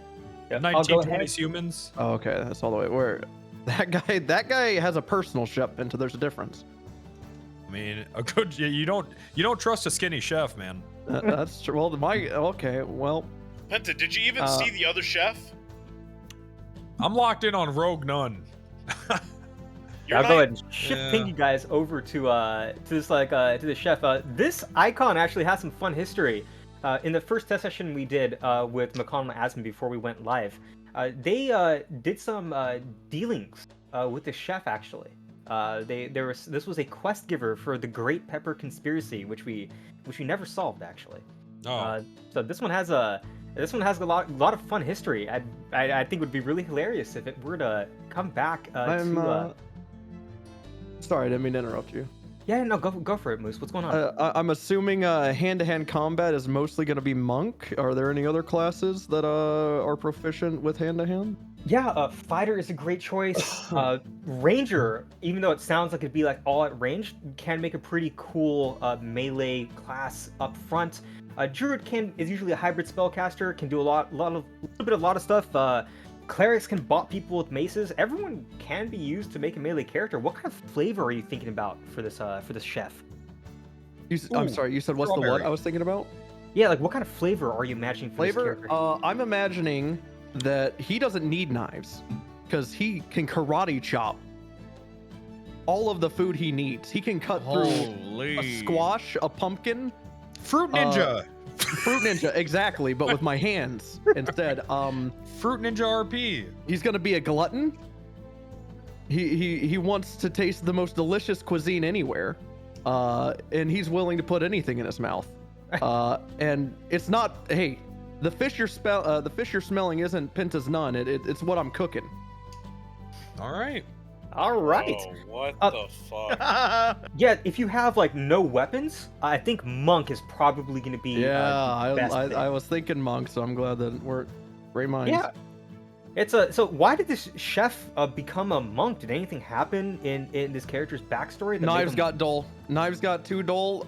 yeah, I'll go ahead. 1920s humans. Oh, okay, that's all the way. Where? That guy has a personal chef, Penta. There's a difference. I mean, a good. You don't trust a skinny chef, man. That's true. Well, okay. Well, Penta, did you even see the other chef? I'm locked in on Rogue Nun. You're I'll not- go ahead and shift Yeah. ping you guys over to this to the chef. This icon actually has some fun history. In the first test session we did with Mcconnell and Asman before we went live, they did some dealings with the chef actually. This was a quest giver for the Great Pepper Conspiracy, which we never solved actually. Oh, So this one has a lot of fun history. I think it would be really hilarious if it were to come back to. Sorry, I didn't mean to interrupt you. Yeah, no, go for it, Moose. What's going on? I'm assuming hand-to-hand combat is mostly going to be monk. Are there any other classes that are proficient with hand-to-hand? Yeah, fighter is a great choice. Ranger, even though it sounds like it'd be like all at range, can make a pretty cool melee class up front. Druid is usually a hybrid spellcaster, can do a lot of stuff. Clerics can bot people with maces. Everyone can be used to make a melee character. What kind of flavor are you thinking about for this chef? I'm Ooh, sorry, you said what's the what strawberry. I was thinking about? Yeah, like what kind of flavor are you imagining for this Flavor? character? I'm imagining that he doesn't need knives because he can karate chop all of the food he needs. He can cut through Holy. a squash, a pumpkin, Fruit Ninja. fruit ninja, exactly, but with my hands instead. Fruit Ninja RP. He's gonna be a glutton. He wants to taste the most delicious cuisine anywhere, and he's willing to put anything in his mouth. And it's not. Hey, the fish you're smelling isn't Penta's Nun. It's what I'm cooking. All right. All right. Oh, what Uh, the fuck? Yeah, if you have like no weapons, I think monk is probably going to be Yeah, the best fit. I was thinking monk, so I'm glad that we're great minds. Yeah. So why did this chef become a monk? Did anything happen in this character's backstory? that made Knives him- got dull. Knives got too dull.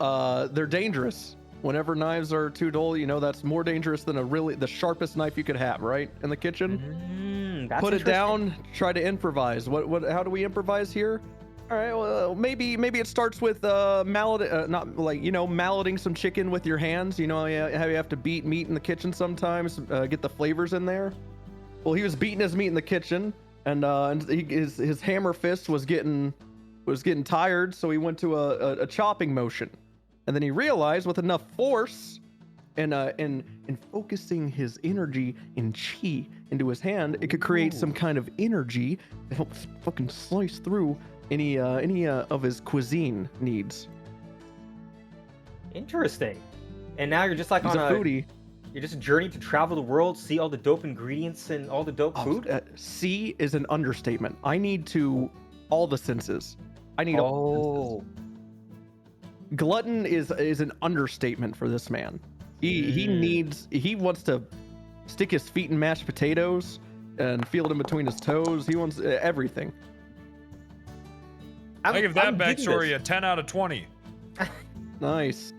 They're dangerous. Whenever knives are too dull, that's more dangerous than the sharpest knife you could have, right? In the kitchen. That's Put it interesting. down, try to improvise. How do we improvise here? All right, well, maybe it starts with malleting some chicken with your hands. You know how you have to beat meat in the kitchen sometimes, get the flavors in there. Well, he was beating his meat in the kitchen, and his hammer fist was getting tired, so he went to a chopping motion, and then he realized with enough force and focusing his energy in chi into his hand, it could create some kind of energy that helps fucking slice through any of his cuisine needs. Interesting. And now you're just like He's on a foodie. You're just journeying to travel the world, see all the dope ingredients and all the dope food. See is an understatement. I need all the senses. I need all the senses. Glutton is an understatement for this man. He wants to stick his feet in mashed potatoes and feel it in between his toes. He wants everything. I give that I'm digging backstory this. a 10 out of 20. Nice.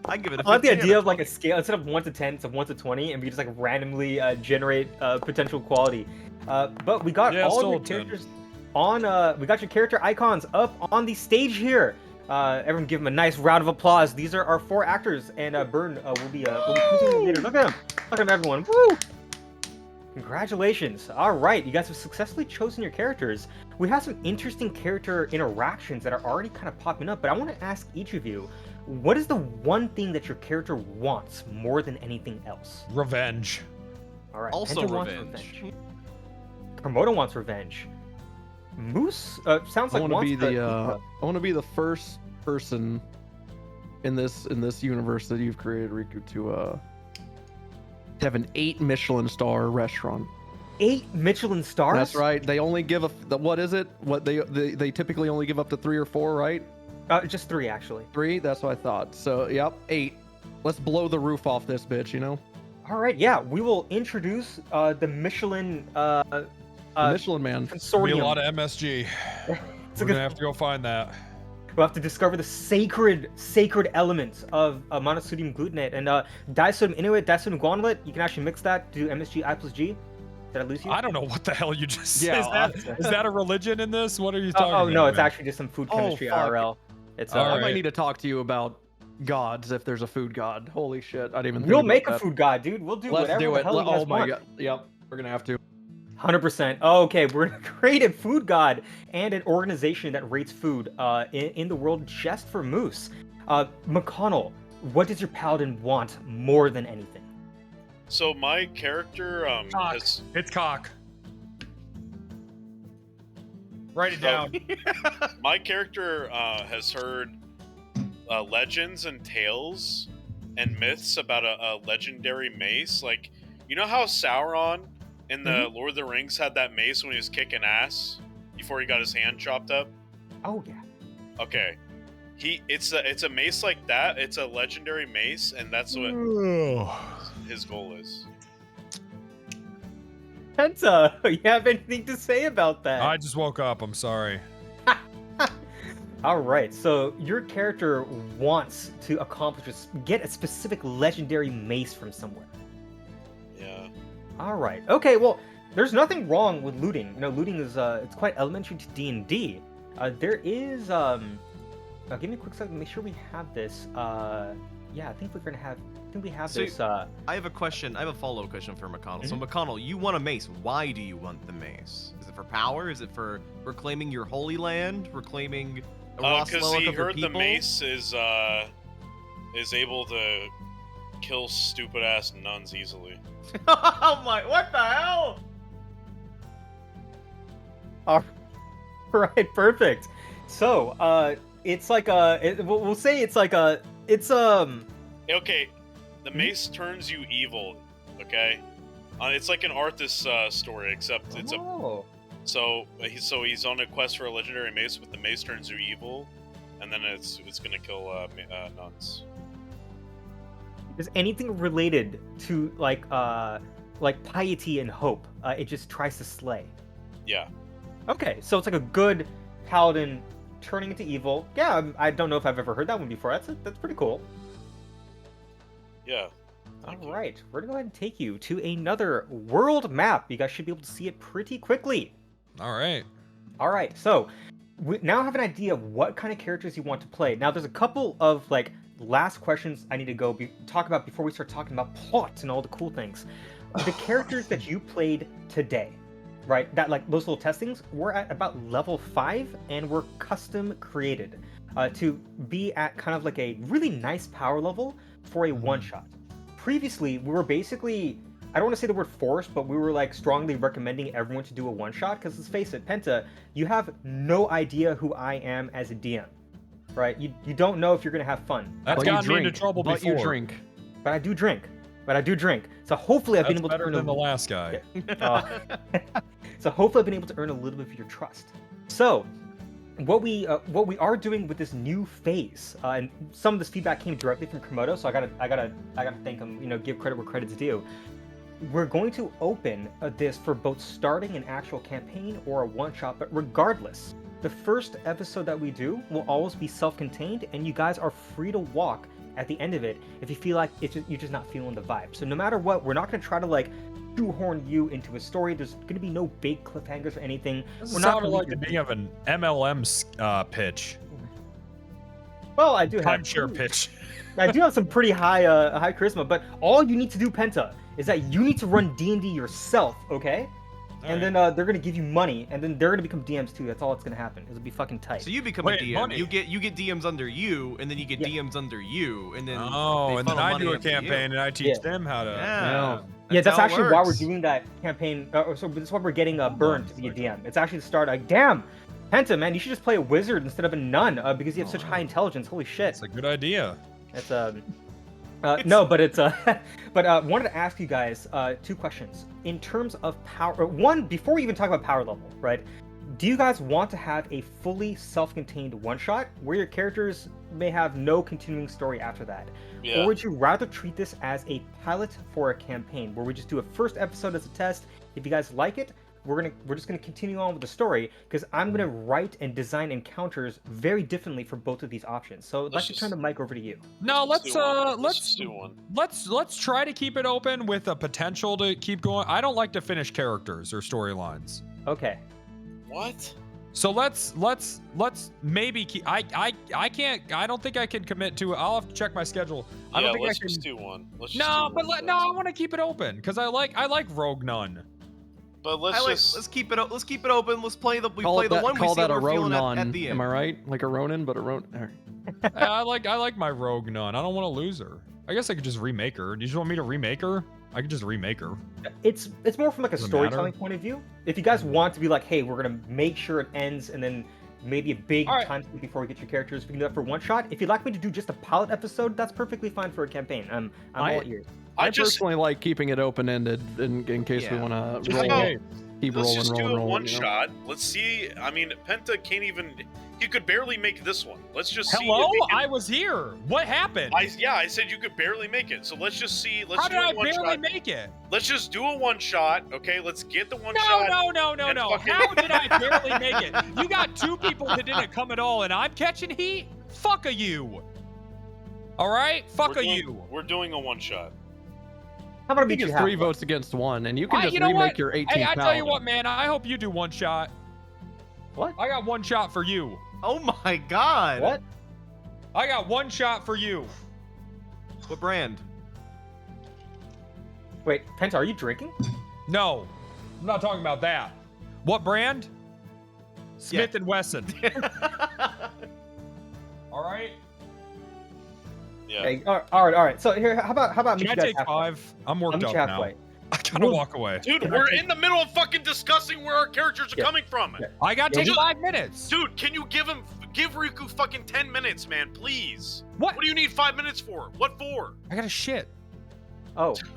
I give it a I like the 15 idea out of like a scale instead of 1 to 10, it's a 1 to 20, and we just like randomly generate potential quality. But we got Yeah, all of your sold 10. characters on. We got your character icons up on the stage here. Everyone, give them a nice round of applause. These are our 4 actors, and Burn will be cruising them later. Look at them, everyone. Woo! Congratulations. All right, you guys have successfully chosen your characters. We have some interesting character interactions that are already kind of popping up, but I want to ask each of you, what is the one thing that your character wants more than anything else? Revenge. All right. Also Penta wants revenge. Kermodo wants revenge. Moose sounds I like want to wants be I want to be the first person in this universe that you've created, Riku, to have an 8 Michelin star restaurant. 8 Michelin stars? That's right. They only give what is it? What they typically only give up to 3 or 4, right? Just 3 actually. 3. That's what I thought. So yep, 8. Let's blow the roof off this bitch. You know. All right, yeah, we will introduce the Michelin The Michelin Man. Be a consortium. lot of MSG. It's We're a gonna good- have to go find that. We'll have to discover the sacred elements of monosodium glutamate and disodium inuit, disodium guanylate. You can actually mix that to MSG I plus G. Did I lose you? I don't know what the hell you just Yeah, said. Is that a religion in this? What are you talking Oh about? no, it's man? actually just some food chemistry fuck. IRL. It's I Alright. might need to talk to you about gods if there's a food god. Holy shit! I didn't even. we'll think make about a that. food god, dude. We'll do Let's whatever do the it. hell you guys Oh my want. god. Yep. We're gonna have to. 100%. Oh, okay, we're gonna create a food god and an organization that rates food in the world just for moose. McConnell, what does your paladin want more than anything? So my character Cock. has It's cock. Write it So- down. my character has heard legends and tales and myths about a legendary mace. Like, you know how Sauron in the Lord of the Rings had that mace when he was kicking ass before he got his hand chopped up? Oh yeah. Okay. It's a mace like that. It's a legendary mace, and that's what his goal is. Penta, you have anything to say about that? I just woke up. I'm sorry. All right, so your character wants to get a specific legendary mace from somewhere. Yeah. All right. Okay. Well, there's nothing wrong with looting. You know, looting is it's quite elementary to D&D. There is give me a quick second. Make sure we have this. Yeah, I think we're gonna have. I think we have So- this. I have a question. I have a follow-up question for McConnell. So McConnell, you want a mace. Why do you want the mace? Is it for power? Is it for reclaiming your holy land? Reclaiming Because Roswell he for heard the people? mace is able to kill stupid ass nuns easily. Oh my! What the hell? All right. Perfect. So, it's like we'll say it's like Okay, the mace turns you evil. Okay, it's like an Arthas story, except it's a Oh. so he's on a quest for a legendary mace, but the mace turns you evil, and then it's gonna kill nuns. Is anything related to like piety and hope? It just tries to slay. Yeah. Okay, so it's like a good paladin turning into evil. Yeah, I don't know if I've ever heard that one before. That's pretty cool. Yeah. All Thank you. right, we're gonna go ahead and take you to another world map. You guys should be able to see it pretty quickly. All right. All right, so we now have an idea of what kind of characters you want to play. Now, there's a couple of like last questions I need to talk about before we start talking about plot and all the cool things. The characters that you played today, right? That like those little testings, we're at about level 5, and we're custom created to be at kind of like a really nice power level for a one-shot. Previously, we were basically, I don't want to say the word forced, but we were like strongly recommending everyone to do a one-shot, because let's face it, Penta, you have no idea who I am as a DM, right? You don't know if you're going to have fun. That's But you gotten me into drink. trouble But before. you drink. But I do drink. So hopefully I've That's been able to better earn than the last guy. So hopefully I've been able to earn a little bit of your trust. So what we are doing with this new phase, and some of this feedback came directly from Kermodo, so I gotta thank him. You know, give credit where credit's due. We're going to open this for both starting an actual campaign or a one-shot, but regardless, the first episode that we do will always be self-contained, and you guys are free to walk at the end of it if you feel like you're just not feeling the vibe. So no matter what, we're not going to try to like shoehorn you into a story. There's going to be no big cliffhangers or anything. This We're not sounded gonna like the leave beginning of an MLM pitch. Well, I do have Timeshare pitch. I do have some pretty high charisma, but all you need to do, Penta, is that you need to run D&D yourself, okay? And then they're gonna give you money, and then they're gonna become DMs too. That's all that's gonna happen. It'll be fucking tight. So you become Wait, a DM. money. You get DMs under you, and then you get Yeah. DMs under you, and then Oh, they and then funnel I money do a into you. campaign and I teach Yeah. them how to. Yeah. Yeah, that's how it actually why we're works. doing that campaign. So that's why we're getting Burned to be a DM. It's actually the start. Like, damn, Penta, man, you should just play a wizard instead of a nun because you have such high intelligence. Holy shit. It's a good idea. That's No, but it's but wanted to ask you guys 2 questions. In terms of power, one, before we even talk about power level, right? Do you guys want to have a fully self-contained one-shot where your characters may have no continuing story after that? Yeah. Or would you rather treat this as a pilot for a campaign where we just do a first episode as a test? If you guys like it, we're just gonna continue on with the story, because I'm gonna write and design encounters very differently for both of these options. So I'd like to turn the mic over to you. No, let's do one. let's try to keep it open with a potential to keep going. I don't like to finish characters or storylines. Okay. What? So let's maybe keep. I don't think I can commit to it. I'll have to check my schedule. I don't think let's I can. just do one. Let's just No, do but one. I want to keep it open because I like Rogue Nun. But let's keep it open. Let's play the Call the one we call see that a we're feeling Ronin. at the end. Am I right? Like a Ronin, but a Ronin. I like my Rogue Nun. I don't want to lose her. I guess I could just remake her. Do you just want me to remake her? I could just remake her. It's more from like a Doesn't storytelling matter. point of view. If you guys want to be like, hey, we're gonna make sure it ends, and then maybe a big Alright. time skip before we get your characters, we can do that for one shot. If you'd like me to do just a pilot episode, that's perfectly fine for a campaign. I'm all ears. I just personally like keeping it open-ended in case we Yeah. want to How roll. about- Keep let's rolling, just do rolling, a one rolling. you know? shot. Let's see. I mean, Penta can't even. He could barely make this one. Let's just see. Hello, if he can- I was here. What happened? I said you could barely make it. So let's just see. Let's How do did a I one barely shot. make it? Let's just do a one shot. Okay, let's get the one No, shot. no. and fucking- How did I barely make it? You got 2 people that didn't come at all, and I'm catching heat? Fuck a you. All right? Fuck We're a doing- you. We're doing a one shot. How about I I meet think you it's 3 halfway? votes against 1, and you can just You know remake what? your 18th Hey, I tell you paladin. what, man. I hope you do one shot. What? I got one shot for you. Oh my god. What? I got one shot for you. What brand? Wait, Penta, are you drinking? No, I'm not talking about that. What brand? Smith and Wesson. All right. Yeah. Hey, all right. So here, how about Can meet I you guys take halfway? 5? I'm I'll worked meet up you now. halfway. I gotta walk away. Dude, we're in the middle of fucking discussing where our characters are Yeah. coming from. Yeah. I gotta Yeah, take just- 5 minutes. Dude, can you give Riku fucking 10 minutes, man, please? What? What do you need 5 minutes for? What for? I gotta shit. Oh, Dude.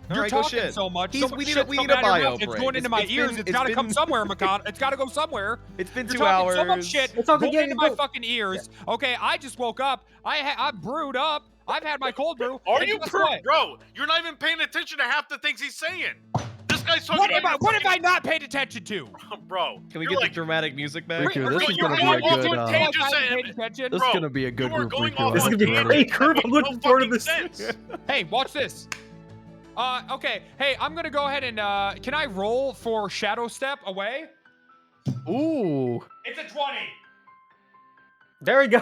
You're Alright, go talking shit. so much. He's- So we much need a- shit's we coming need a out of your bio mouth. It's break. going into my It's ears. been- It's it's gotta come been- somewhere, Mcconnell. It's gotta go somewhere. It's been You're 2 talking hours. so much shit. It's all good, going yeah, into my go. fucking ears. Okay, I just woke up. I brewed up. I've had my cold brew. Are and you guess per- what? Bro, you're not even paying attention to half the things he's saying. This guy's talking What about have I not paid attention to? Bro, Can we you're get like, the dramatic music back? Riku, You're this go- is you're gonna going be a off good. on I tangents haven't and- paid attention. This Bro, is gonna be a good you are group. going Riku. off This is on gonna be a great tangents group. that I'm make looking no forward to fucking this. sense. Hey, watch this. Okay. Hey, I'm gonna go ahead and can I roll for Shadow Step away? Ooh, It's a 20. there we go.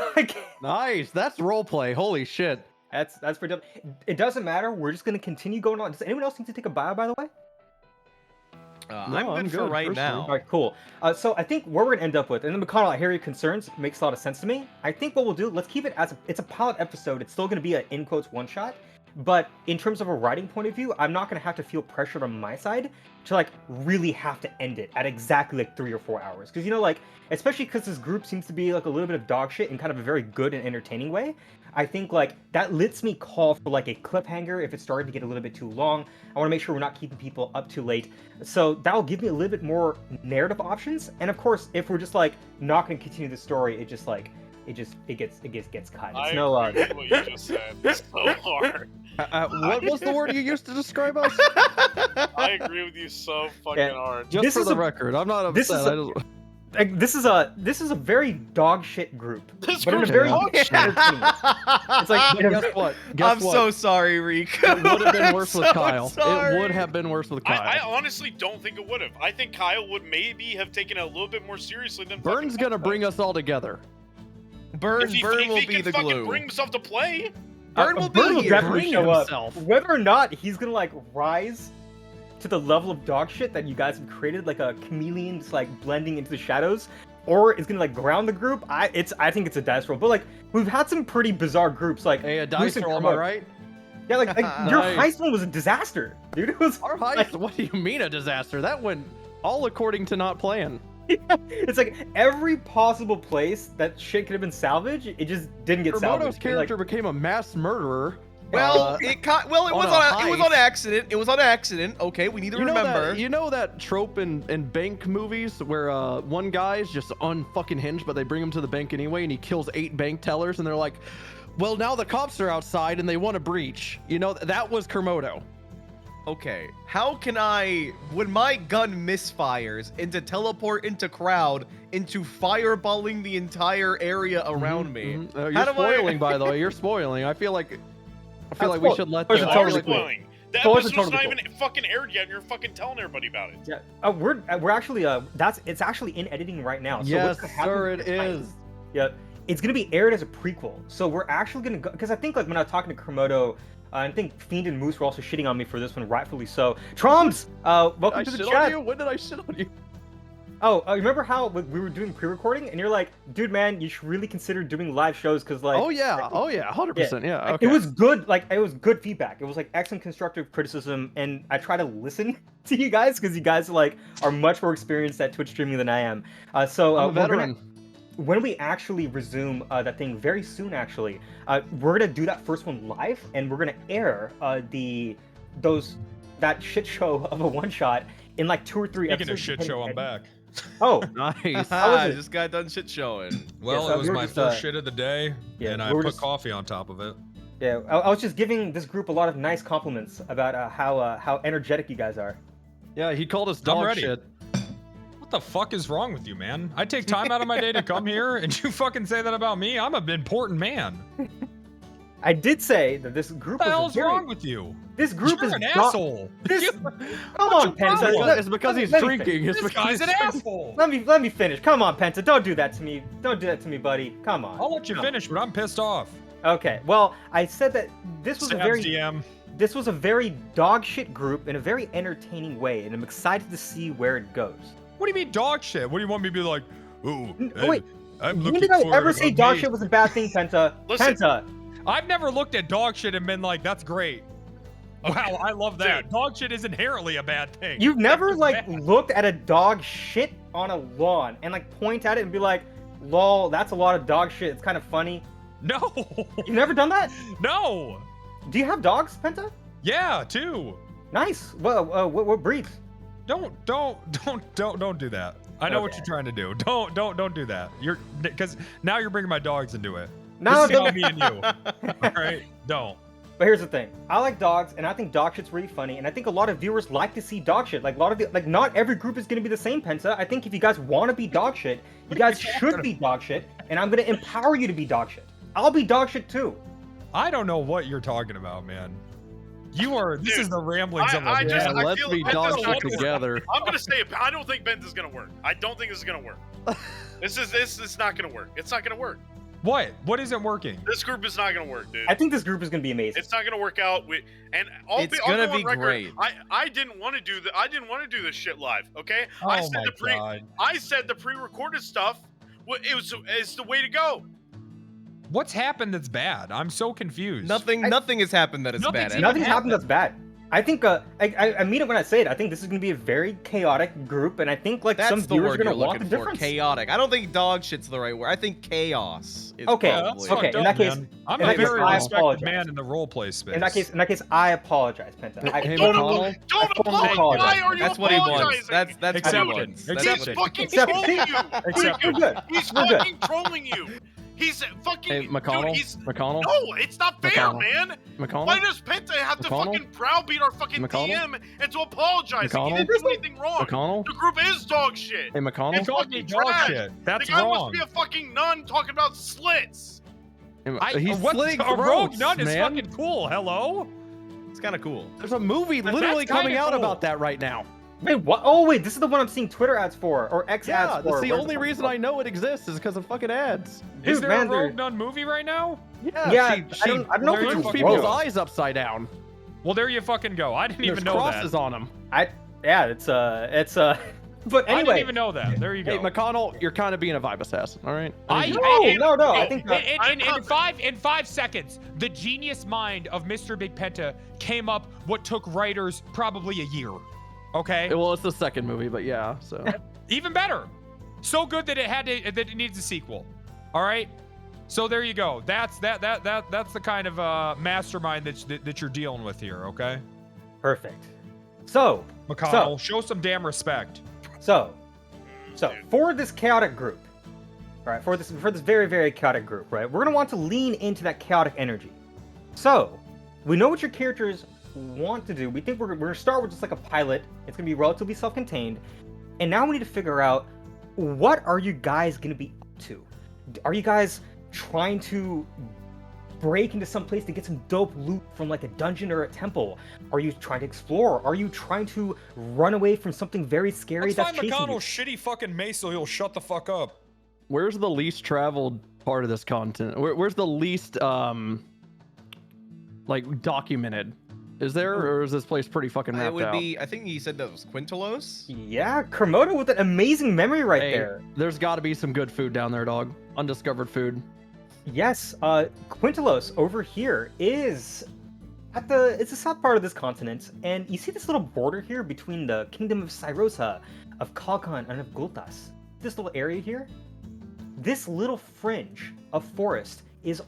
nice. That's roleplay. Holy shit. That's pretty dope. It doesn't matter. We're just gonna continue going on. Does anyone else need to take a bio, by the way? No, I'm good for good, right personally. now. All right, cool. So I think where we're gonna end up with, and then McConnell, I hear your concerns. Makes a lot of sense to me. I think what we'll do, let's keep it as it's a pilot episode. It's still gonna be an in quotes one shot. But in terms of a writing point of view, I'm not gonna have to feel pressured on my side to like really have to end it at exactly like 3 or 4 hours. Because like, especially because this group seems to be like a little bit of dog shit in kind of a very good and entertaining way. I think like that lets me call for like a cliffhanger if it started to get a little bit too long. I want to make sure we're not keeping people up too late. So that'll give me a little bit more narrative options. And of course, if we're just like not going to continue the story, it just like it gets cut. It's I no agree with what you just said so hard. What was the word you used to describe us? I agree with you so fucking Yeah. hard. Just This for is the a- record, I'm not this upset. is I a- just- like, this is a very dog shit group, This but in a group's very dog shit. entertaining way. It's like But guess what? Guess I'm what? so sorry, Riku. It would have been I'm worse with so Kyle. sorry. It would have been worse with Kyle. I honestly don't think it would have. I think Kyle would maybe have taken it a little bit more seriously than Burn's fucking gonna bring us all together. Burn, If he, Burn if will he be can the fucking glue. bring himself to play. Burn will be here. definitely Bring show himself. up. Whether or not he's gonna like rise to the level of dog shit that you guys have created, like a chameleon just like blending into the shadows, or it's gonna like ground the group. I think it's a dice roll. But like we've had some pretty bizarre groups, like Hey, a Moose dice and roll, am I Kermodo. right? Yeah, like your Nice. heist one was a disaster, dude. It was Our heist? What do you mean a disaster? That went all according to not plan. it's like every possible place that shit could have been salvaged, it just didn't get Kermodo's salvaged. character became a mass murderer. Well, it was on a on heist. accident. It was on accident. Okay, we need to remember. You know that trope in bank movies where one guy is just unfucking hinged, but they bring him to the bank anyway, and he kills 8 bank tellers, and they're like, "Well, now the cops are outside, and they want to breach." You know, that was Kermodo. Okay, how can I, when my gun misfires into teleport into crowd, into fireballing the entire area around me? You're How do spoiling, by the way. You're spoiling. I feel like we should let That's the totally spoiling. The Spoilers are episode's totally not even fucking aired yet, and you're fucking telling everybody about it. Yeah, we're actually it's actually in editing right now. So yes, what's gonna happen sir, it is. Yeah, it's gonna be aired as a prequel. So we're actually gonna go, because I think like when I was talking to Kermodo, I think Fiend and Moose were also shitting on me for this one, rightfully so. Troms, welcome to the shit chat. on you? When did I shit on you? Oh, remember how we were doing pre-recording and you're like, dude, man, you should really consider doing live shows because like. Oh yeah, 100%. Yeah, like, okay. It was good. Like it was good feedback. It was like excellent constructive criticism, and I try to listen to you guys because you guys like are much more experienced at Twitch streaming than I am. So I'm a veteran. when we actually resume that thing very soon, actually, we're gonna do that first one live, and we're gonna air that shit show of a one shot in like 2 or 3 episodes. Speaking of shit show, I'm back. Oh, Nice. How was it? This guy done shit showing. Well, so it was we were my just, first shit of the day, yeah, and I we were put just- coffee on top of it. yeah. I was just giving this group a lot of nice compliments about how energetic you guys are. Yeah, he called us I'm dog ready. shit. What the fuck is wrong with you, man? I take time out of my day to come here, and you fucking say that about me? I'm an important man. I did say that this group What the was hell's very, wrong with you? This group You're is an do- asshole. This, You- come what's on, your Penta. problem? It's because he's let me drinking. It's This because guy's an he's asshole. Let me finish. Come on, Penta. Don't do that to me. Don't do that to me, buddy. Come on. I'll let you No. finish, but I'm pissed off. Okay. Well, I said that this was Stabs DM. this was a very dog shit group in a very entertaining way, and I'm excited to see where it goes. What do you mean dog shit? What do you want me to be like? Ooh, Wait, I'm when looking did I for ever a say dog mate. shit was a bad thing, Penta? Listen. Penta. I've never looked at dog shit and been like, that's great. Wow, I love that. Dude. Dog shit is inherently a bad thing. You've never It's like bad. looked at a dog shit on a lawn and like point at it and be like, "Lol, that's a lot of dog shit. It's kind of funny." No. You've never done that? No. Do you have dogs, Penta? Yeah, too. Nice. Well, what breeds? Don't do that. I know what Okay. you're trying to do. Don't do that. You're because now you're bringing my dogs into it. No, This is don't. about me and you. All right, don't. But here's the thing. I like dogs, and I think dog shit's really funny, and I think a lot of viewers like to see dog shit. Like a lot of like not every group is gonna be the same, Penta. I think if you guys want to be dog shit, you guys should be dog shit, and I'm gonna empower you to be dog shit. I'll be dog shit too. I don't know what you're talking about, man. You are. This Dude, is the ramblings of a I just- Yeah, I let's feel be like dog that's shit not gonna work. together. I'm gonna say it. I don't think Penta's gonna work. I don't think this is gonna work. This is not gonna work. It's not gonna work. What? What isn't working? This group is not gonna work, dude. I think this group is gonna be amazing. It's not gonna work out. And I'll It's I'll gonna go on be record. great. I didn't want to do that. I didn't want to do this shit live. Okay. Oh I said my god. I said the pre-recorded stuff. It's the way to go. What's happened that's bad? I'm so confused. Nothing has happened that is Nothing's bad. even Nothing's happened. happened that's bad. I think I mean it when I say it. I think this is gonna be a very chaotic group, and I think like That's some the viewers word are you're gonna want the looking for. difference. Chaotic. I don't think dog shit's the right word. I think chaos is Okay, Yeah, that's probably. okay, fucked in up, that case- man. I'm in a that case, very I respected apologize. man in the role play space. In that case, I apologize, Penta. Hey, Don't McConnell? don't I formally apologize. Why apologize. are you That's what he apologizing? wants. That's what he Accept it. wants. That's Accept He's it. fucking Accept it. trolling you. Accept We're it. good. He's We're good. fucking trolling you. He's fucking. Hey, McConnell? Dude, he's. McConnell? No, it's not fair, McConnell? man. McConnell? Why does Penta have to McConnell? fucking browbeat our fucking McConnell? DM and to apologize? He McConnell? didn't do anything wrong. McConnell? The group is dog shit. Hey, McConnell? It's Talking fucking dog trash. shit. That's the guy wrong. must be a fucking nun talking about slits. He's what, slitting a rogue throats, nun is man. fucking cool. Hello. It's kind of cool. There's a movie That's literally kinda coming out cool. about that right now. Wait, what? Oh, wait, this is the one I'm seeing Twitter ads for, or X Yeah, ads for. that's the wherever only fuck reason it's I know it exists is because of fucking ads. Is Dude, there man, a rogue dude. nun movie right now? Yeah, Yeah, she I don't know if there it's you turns a fucking people's go. eyes upside down. Well, there you fucking go. I didn't There's even know crosses that. on them. Yeah, it's but I didn't anyway. even know that. There you go. Hey, McConnell, you're kind of being a vibe assassin, all right? No, I think In 5 seconds, the genius mind of Mr. Big Penta came up what took writers probably a year. Okay? Well, it's the second movie, but yeah, so. Even better. So good that it needs a sequel. All right? So there you go. That's the kind of mastermind that you're dealing with here. Okay. Perfect. So, McConnell, show some damn respect. So for this chaotic group, all right, for this very, very chaotic group, right, we're gonna want to lean into that chaotic energy. So, we know what your characters want to do. We think we're gonna start with just like a pilot. It's gonna be relatively self-contained, and now we need to figure out what are you guys gonna be up to. Are you guys trying to break into some place to get some dope loot from like a dungeon or a temple? Are you trying to explore? Are you trying to run away from something very scary that's chasing you? McConnell's shitty fucking mace so he'll shut the fuck up. Where's the least traveled part of this content? Where's the least like documented? Is there, or is this place pretty fucking mapped out? It would be. I think he said that was Quintelos. Yeah, Kermodo with an amazing memory right there. There's got to be some good food down there, dog. Undiscovered food. Yes, Quintelos over here is it's the south part of this continent, and you see this little border here between the Kingdom of Cyrosa, of Kalkan, and of Gultas. This little area here, this little fringe of forest is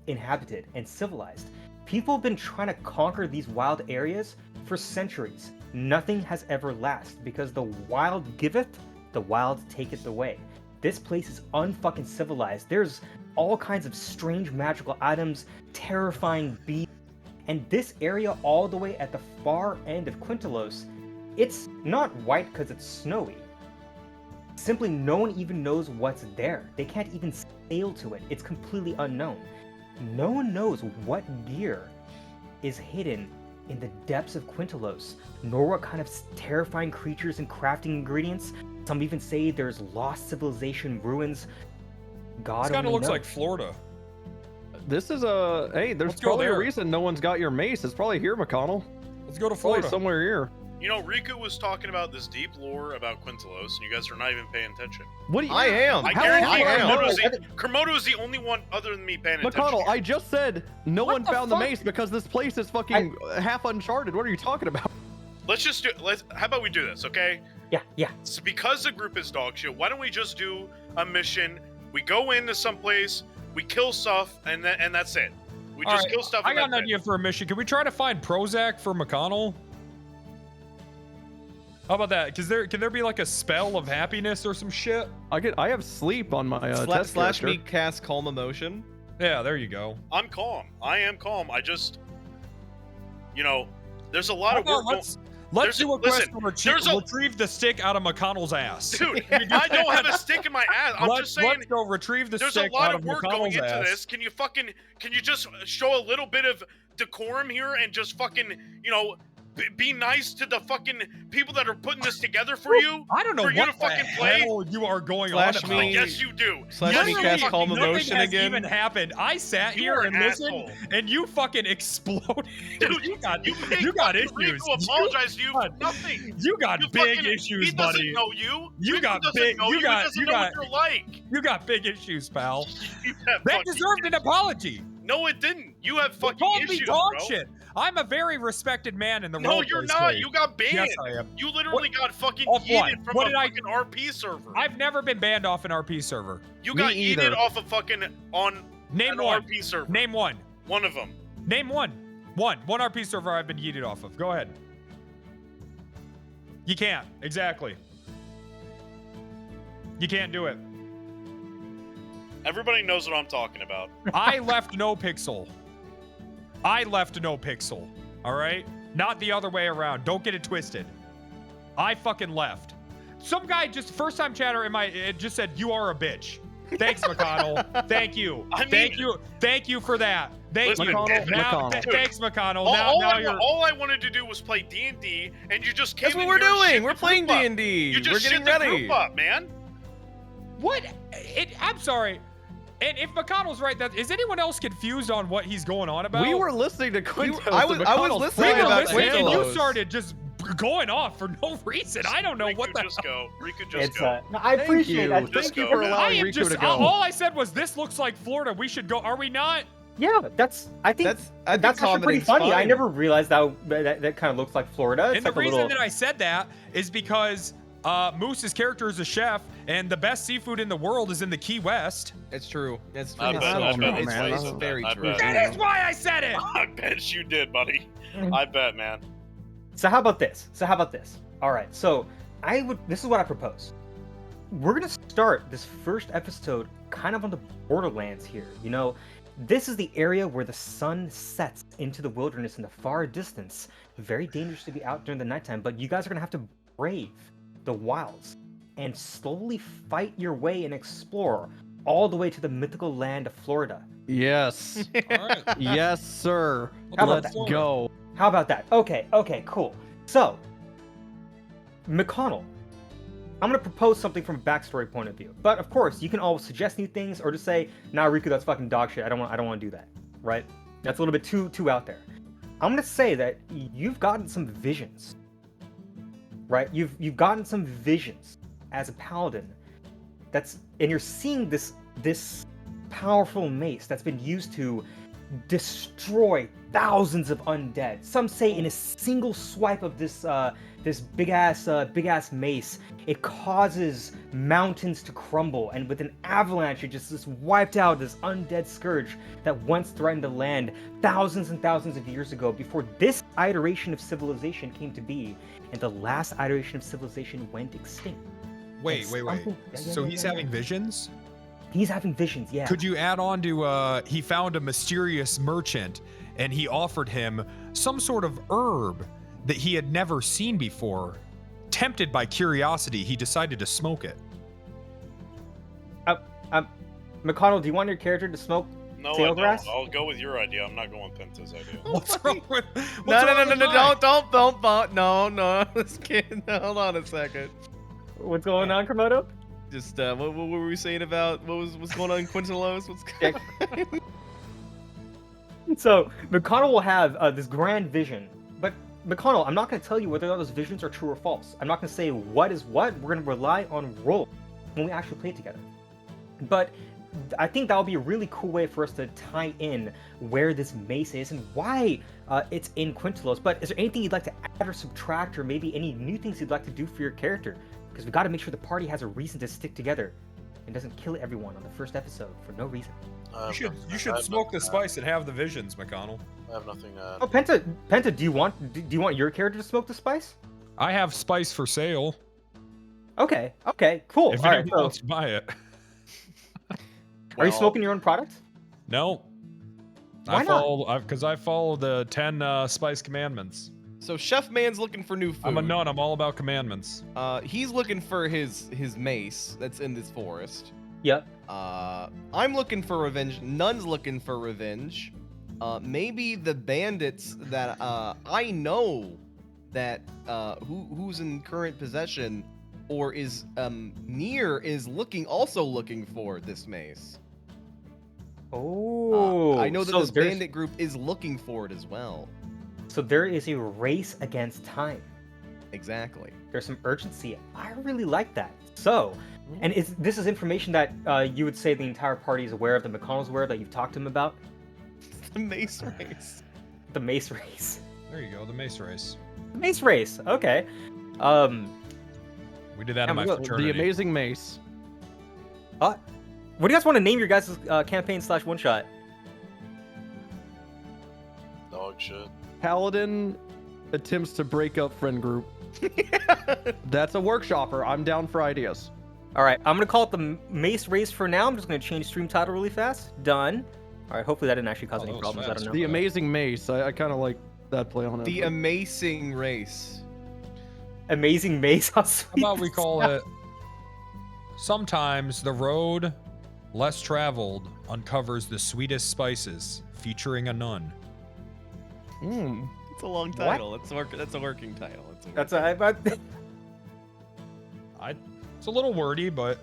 inhabited and civilized. People have been trying to conquer these wild areas for centuries. Nothing has ever lasted because the wild giveth, the wild taketh away. This place is unfucking civilized. There's all kinds of strange magical items, terrifying beasts, and this area all the way at the far end of Quintelos, it's not white because it's snowy. Simply no one even knows what's there. They can't even sail to it. It's completely unknown. No one knows what gear is hidden in the depths of Quintelos, nor what kind of terrifying creatures and crafting ingredients. Some even say there's lost civilization ruins. God This kind of only looks knows. like Florida. This is hey, there's Let's go probably a there. reason no one's got your mace. It's probably here, McConnell. Let's go to Probably Florida. somewhere here. You know, Riku was talking about this deep lore about Quintelos, and you guys are not even paying attention. What do you? I am. I How guarantee long- Kermodo is the only one other than me paying attention. McConnell, I just said no What one the found fuck? the mace because this place is fucking half uncharted. What are you talking about? Let's just do. How about we do this, okay? Yeah. So because the group is dog shit, why don't we just do a mission? We go into some place, we kill stuff, and that's it. We All just right, kill stuff. I And got an that's idea for a mission. Can we try to find Prozac for McConnell? How about that? Can there be like a spell of happiness or some shit? I have sleep on my test Slash character. me cast calm emotion. Yeah, there you go. I'm calm. I am calm. I just, there's a lot of Hold work. on, let's do a quest to there's a- retrieve the stick out of McConnell's ass. Dude, I don't have a stick in my ass. I'm just saying. Let's go retrieve the There's a stick lot out of of work going McConnell's into ass. this. Can you just show a little bit of decorum here and just fucking, be nice to the fucking people that are putting this together for you? I don't know for you what to fucking the play? hell you are going Slash on me- about. Yes, you do. Slash Yes, me you cast fucking calm do. Nothing emotion has again. even happened. I sat You here are and an listened, asshole. and you fucking exploded. Dude, you got You got made issues. Riku apologize to you for God. nothing. You got You big fucking- issues, he doesn't buddy. know you. You Riku got doesn't big- know you He got- doesn't you know got- what you're like. You got big issues, pal. You have That fucking deserved an apology. No, it didn't. You have You fucking called me issues, dog bro. shit. I'm a very respected man in the No, you're roleplay not. space. You got banned. Yes, I am. You literally got fucking Off what? yeeted from What a did I- fucking RP server. I've never been banned off an RP server. You Me got either. yeeted off a fucking on Name an one. RP server. Name one. One of them. Name one. One RP server I've been yeeted off of. Go ahead. You can't. Exactly. You can't do it. Everybody knows what I'm talking about. I left no pixel. I left no pixel. All right? Not the other way around. Don't get it twisted. I fucking left. Some guy just first time chatter it just said you are a bitch. Thanks, McConnell. Thank you. I mean- Thank you for that. Thank Listen, you. McConnell. Thanks, McConnell. All Now you're I wanted to do was play D&D, and you just came That's what in we're here and shit doing. the We're playing group up. D&D. You just We're shit getting the ready. group up, man. What? I'm sorry. And if McConnell's right, is anyone else confused on what he's going on about? We were listening to Quintos. I was listening We were about listening, and you Quintelos. started just going off for no reason. I don't know Riku, what the just go. Riku, just It's go. no, I appreciate that. Just Thank you go. for I allowing am Riku just to go. all I said was this looks like Florida. We should go. Are we not? Yeah, I think I think that's actually pretty commenting's funny. I fine. never realized that kind of looks like Florida. It's And the like a reason little. that I said that is because Moose's character is a chef, and the best seafood in the world is in the Key West. It's true. It's true. I bet, I bet It's it's it's spicy. very I true. bet. That is why I said it. I bet you did, buddy. I bet, man. So how about this? All right. So this is what I propose. We're gonna start this first episode kind of on the borderlands here. You know, this is the area where the sun sets into the wilderness in the far distance. Very dangerous to be out during the nighttime, but you guys are gonna have to brave the wilds and slowly fight your way and explore all the way to the mythical land of Florida. Yes. All right. Yes, sir. How about Let's that? go. How about that? Okay, cool. So, Mcconnell, I'm gonna propose something from a backstory point of view. But of course, you can always suggest new things or just say, "Nah, Riku, that's fucking dog shit. I don't want to do that." Right? That's a little bit too out there. I'm gonna say that you've gotten some visions. Right? You've gotten some visions as a paladin. And you're seeing this powerful mace that's been used to destroy thousands of undead. Some say in a single swipe of this big ass mace, it causes mountains to crumble, and with an avalanche, it just wiped out this undead scourge that once threatened the land thousands and thousands of years ago, before this iteration of civilization came to be, and the last iteration of civilization went extinct. Wait. So he's having visions? He's having visions, yeah. Could you add on to he found a mysterious merchant and he offered him some sort of herb that he had never seen before. Tempted by curiosity, he decided to smoke it. McConnell, do you want your character to smoke No, I tail don't. grass? I'll go with your idea. I'm not going with Penta's idea. What's wrong with? No, don't vote. No, this kid. Hold on a second. What's going on, Kermodo? Just what were we saying about what's going on in Quintalos? What's going on? So McConnell will have this grand vision, but McConnell, I'm not going to tell you whether those visions are true or false. I'm not going to say what is what. We're going to rely on roll when we actually play together. But I think that would be a really cool way for us to tie in where this mace is and why it's in Quintalos. But is there anything you'd like to add or subtract, or maybe any new things you'd like to do for your character? Because we got to make sure the party has a reason to stick together and doesn't kill everyone on the first episode for no reason. You should smoke the spice and have the visions, McConnell. I have nothing to add. Oh, Penta, do you want your character to smoke the spice? I have spice for sale. Okay, cool. If All right, anyone so wants to buy it. are you smoking your own product? No. Why not? Because I follow the 10 spice commandments. So Chef Man's looking for new food. I'm a nun. I'm all about commandments. He's looking for his mace that's in this forest. Yep. I'm looking for revenge. Nun's looking for revenge. Maybe the bandits that I know that who's in current possession or is near is also looking for this mace. Oh, I know that so this bandit group is looking for it as well. So there is a race against time. Exactly. There's some urgency. I really like that. So, and this is information that you would say the entire party is aware of, that McConnell's aware of, that you've talked to him about? The mace race. The mace race. There you go, the mace race. The mace race. Okay. We did that in my the fraternity. The amazing mace. What do you guys want to name your guys' campaign / one shot? Dog shit. Paladin attempts to break up friend group. That's a workshopper. I'm down for ideas. All right, I'm gonna call it the mace race for now. I'm just gonna change stream title really fast. Done. All right, hopefully that didn't actually cause any that was problems. I fast. don't know. The amazing mace. I kind of like that play on it. The but- amazing race. Amazing mace. How How sweet about we this call sounds. it sometimes the road less traveled uncovers the sweetest spices, featuring a nun. Mm. It's a long title. That's a working title. That's a. It's a little wordy, but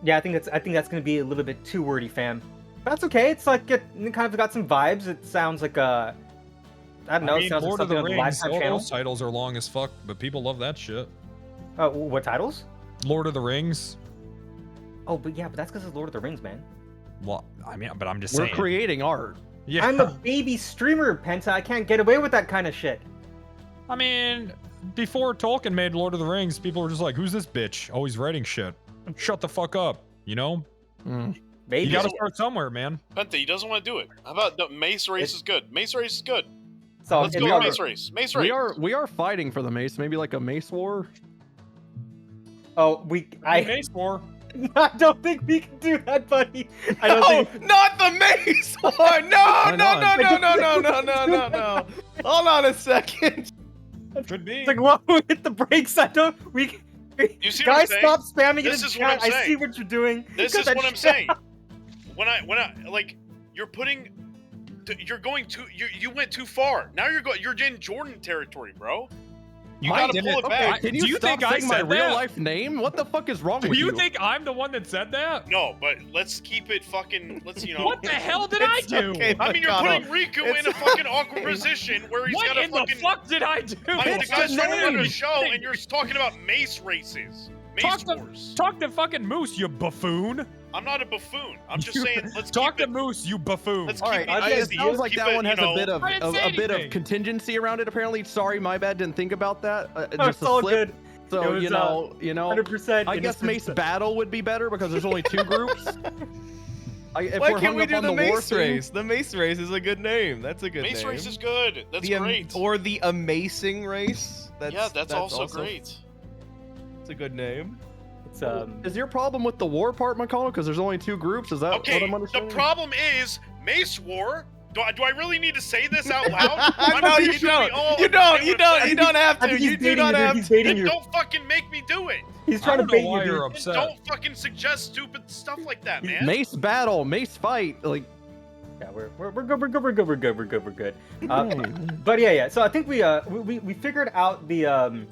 Yeah, I think that's gonna be a little bit too wordy, fam. But that's okay. It's like it kind of got some vibes. It sounds like I don't know. I It mean, sounds like Lord of something the on the Rings, Lifetime all channel. those titles are long as fuck, but people love that shit. What titles? Lord of the Rings. Oh, but that's because it's Lord of the Rings, man. Well, I mean, but I'm just We're saying. creating art. Yeah. I'm a baby streamer, Penta. I can't get away with that kind of shit. I mean, before Tolkien made Lord of the Rings, people were just like, "Who's this bitch? Always writing shit. Shut the fuck up." You know? Maybe. You gotta start somewhere, man. Penta, he doesn't want to do it. How about the Mace race is good? Mace race is good. So Let's go Mace race. Mace race. We are fighting for the mace. Maybe like a mace war. Oh, Mace War. I don't think we can do that, buddy. I don't think. Not the mace war! No, no. Hold on a second. Could be. It's like, whoa, hit the brakes. I don't. You see what I'm Guys, saying? stop spamming This it in is what chat. I'm I see saying. what you're doing. This Cut is that what I'm shit saying. out. When I like, you're putting, you're going too, you went too far. Now you're in Jordan territory, bro. You Mine gotta pull didn't- it back. Can Do you you stop think I saying my said real that? life name? What the fuck is wrong Do with you? you think I'm the one that said that? No, but let's keep it fucking. Let's What the hell did I do? okay. I mean, you're McConnell, putting Riku in a fucking awkward position where he's What got a in the fucking. fuck did I do? I mean, the It's guy's the trying to run a name. show, and you're talking about mace races, mace wars. Talk to fucking Moose, you buffoon. I'm not a buffoon. I'm just saying. Let's Talk keep to it. Moose, you buffoon. Let's All keep right, it it easy. sounds like Keep that it, one you has know, a bit of I didn't say a bit of anything. contingency around it. Apparently, sorry, my bad. Didn't think about that. It's Just a all slip. good. So It was, you know, 100%. I guess Mace Battle would be better because there's only 2 groups. If Why we're can't hung we up do on the war mace thing- race? The mace race is a good name. That's a good Mace name. race is good. That's the great. Or the amazing race. That's also great. It's a good name. It's Is your problem with the war part, McConnell? Because there's only 2 groups. Is that what Okay, I'm the understanding? problem is Mace War. Do I really need to say this out loud? No, you keeping me don't. all You okay don't. with You it. don't. You don't have I to. think You he's do baiting not you. have He's to. baiting Then you. don't fucking make me do it. He's I trying to don't know bait why you, you're dude. upset. Don't fucking suggest stupid stuff like that, man. Mace Battle, Mace Fight. Like, Yeah, we're good. But yeah. So I think we figured out the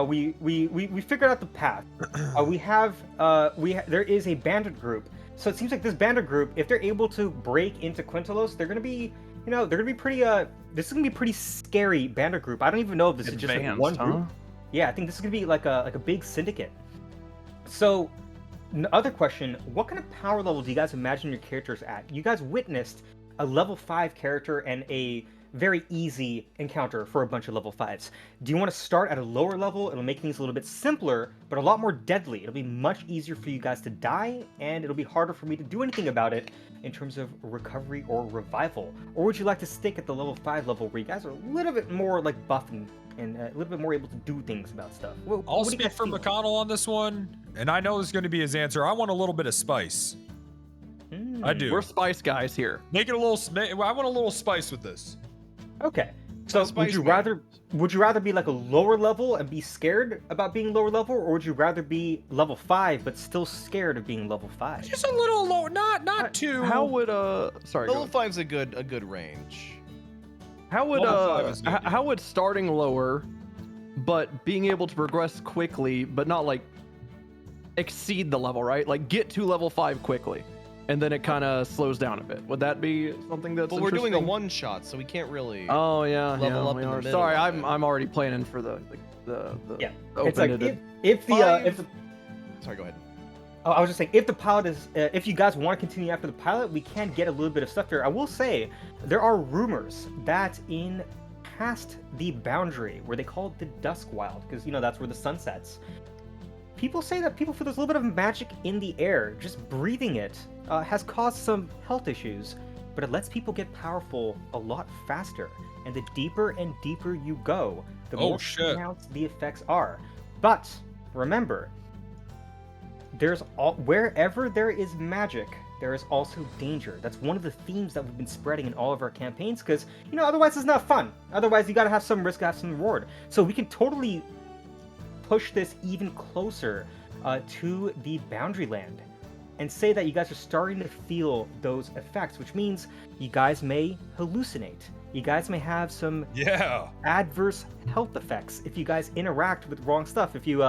we figured out the path. There is a bandit group. So it seems like this bandit group, if they're able to break into Quintelos, they're gonna be, pretty. This is gonna be a pretty scary bandit group. I don't even know if this is just like one group. Yeah, I think this is gonna be like a big syndicate. So, other question: what kind of power level do you guys imagine your characters at? You guys witnessed a level 5 character and a very easy encounter for a bunch of level 5s. Do you want to start at a lower level? It'll make things a little bit simpler, but a lot more deadly. It'll be much easier for you guys to die, and it'll be harder for me to do anything about it in terms of recovery or revival. Or would you like to stick at the level 5 level where you guys are a little bit more like buff and a little bit more able to do things about stuff? I'll what do you speak guys for feel? McConnell on this one, and I know this is going to be his answer. I want a little bit of spice. I do. we're spice guys here. Make it a little. I want a little spice with this. Okay. So Spice would you Man. rather be like a lower level and be scared about being lower level, or would you rather be level 5 but still scared of being level 5? Just a little low, not too. How would sorry, go Level ahead. 5's a good range. How would Level 5 is good, yeah. how would starting lower, but being able to progress quickly, but not like exceed the level, right? Like get to level 5 quickly, and then it kind of slows down a bit. Would that be something that's? But we're doing a interesting? one shot, so we can't really. Oh yeah, level up we in the are. middle Sorry, of I'm it. I'm already planning for the Yeah. the It's like open-ended. if the Sorry, go ahead. oh, I was just saying, if the pilot is, if you guys want to continue after the pilot, we can get a little bit of stuff here. I will say, there are rumors that in past the boundary, where they call it the Duskwild, because that's where the sun sets. People say that people feel there's a little bit of magic in the air. Just breathing it has caused some health issues, but it lets people get powerful a lot faster. And the deeper and deeper you go, the Oh, more shit. pronounced the effects are. But remember, wherever there is magic, there is also danger. That's one of the themes that we've been spreading in all of our campaigns, because otherwise it's not fun. Otherwise you gotta have some risk, have some reward. So we can totally push this even closer to the boundary land, and say that you guys are starting to feel those effects, which means you guys may hallucinate. You guys may have some adverse health effects if you guys interact with wrong stuff. If you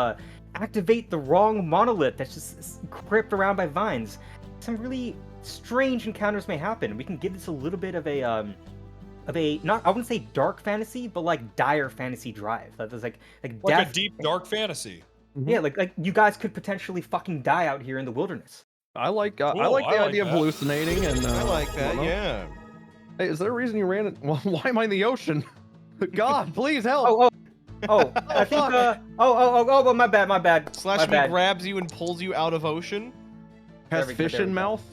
activate the wrong monolith that's just crept around by vines, some really strange encounters may happen. We can give this a little bit of a not, I wouldn't say dark fantasy, but like dire fantasy drive. There's like Like a deep dark fantasy. yeah, like you guys could potentially fucking die out here in the wilderness. I like I Cool, like the I like idea of that. hallucinating, and I like that. whatnot. Yeah. Hey, is there a reason you ran it? Well, why am I in the ocean? God, please help! Oh, Oh, I think. Oh, my bad. Slash My me bad. grabs you and pulls you out of ocean. Has There we go, fish there we in go. mouth.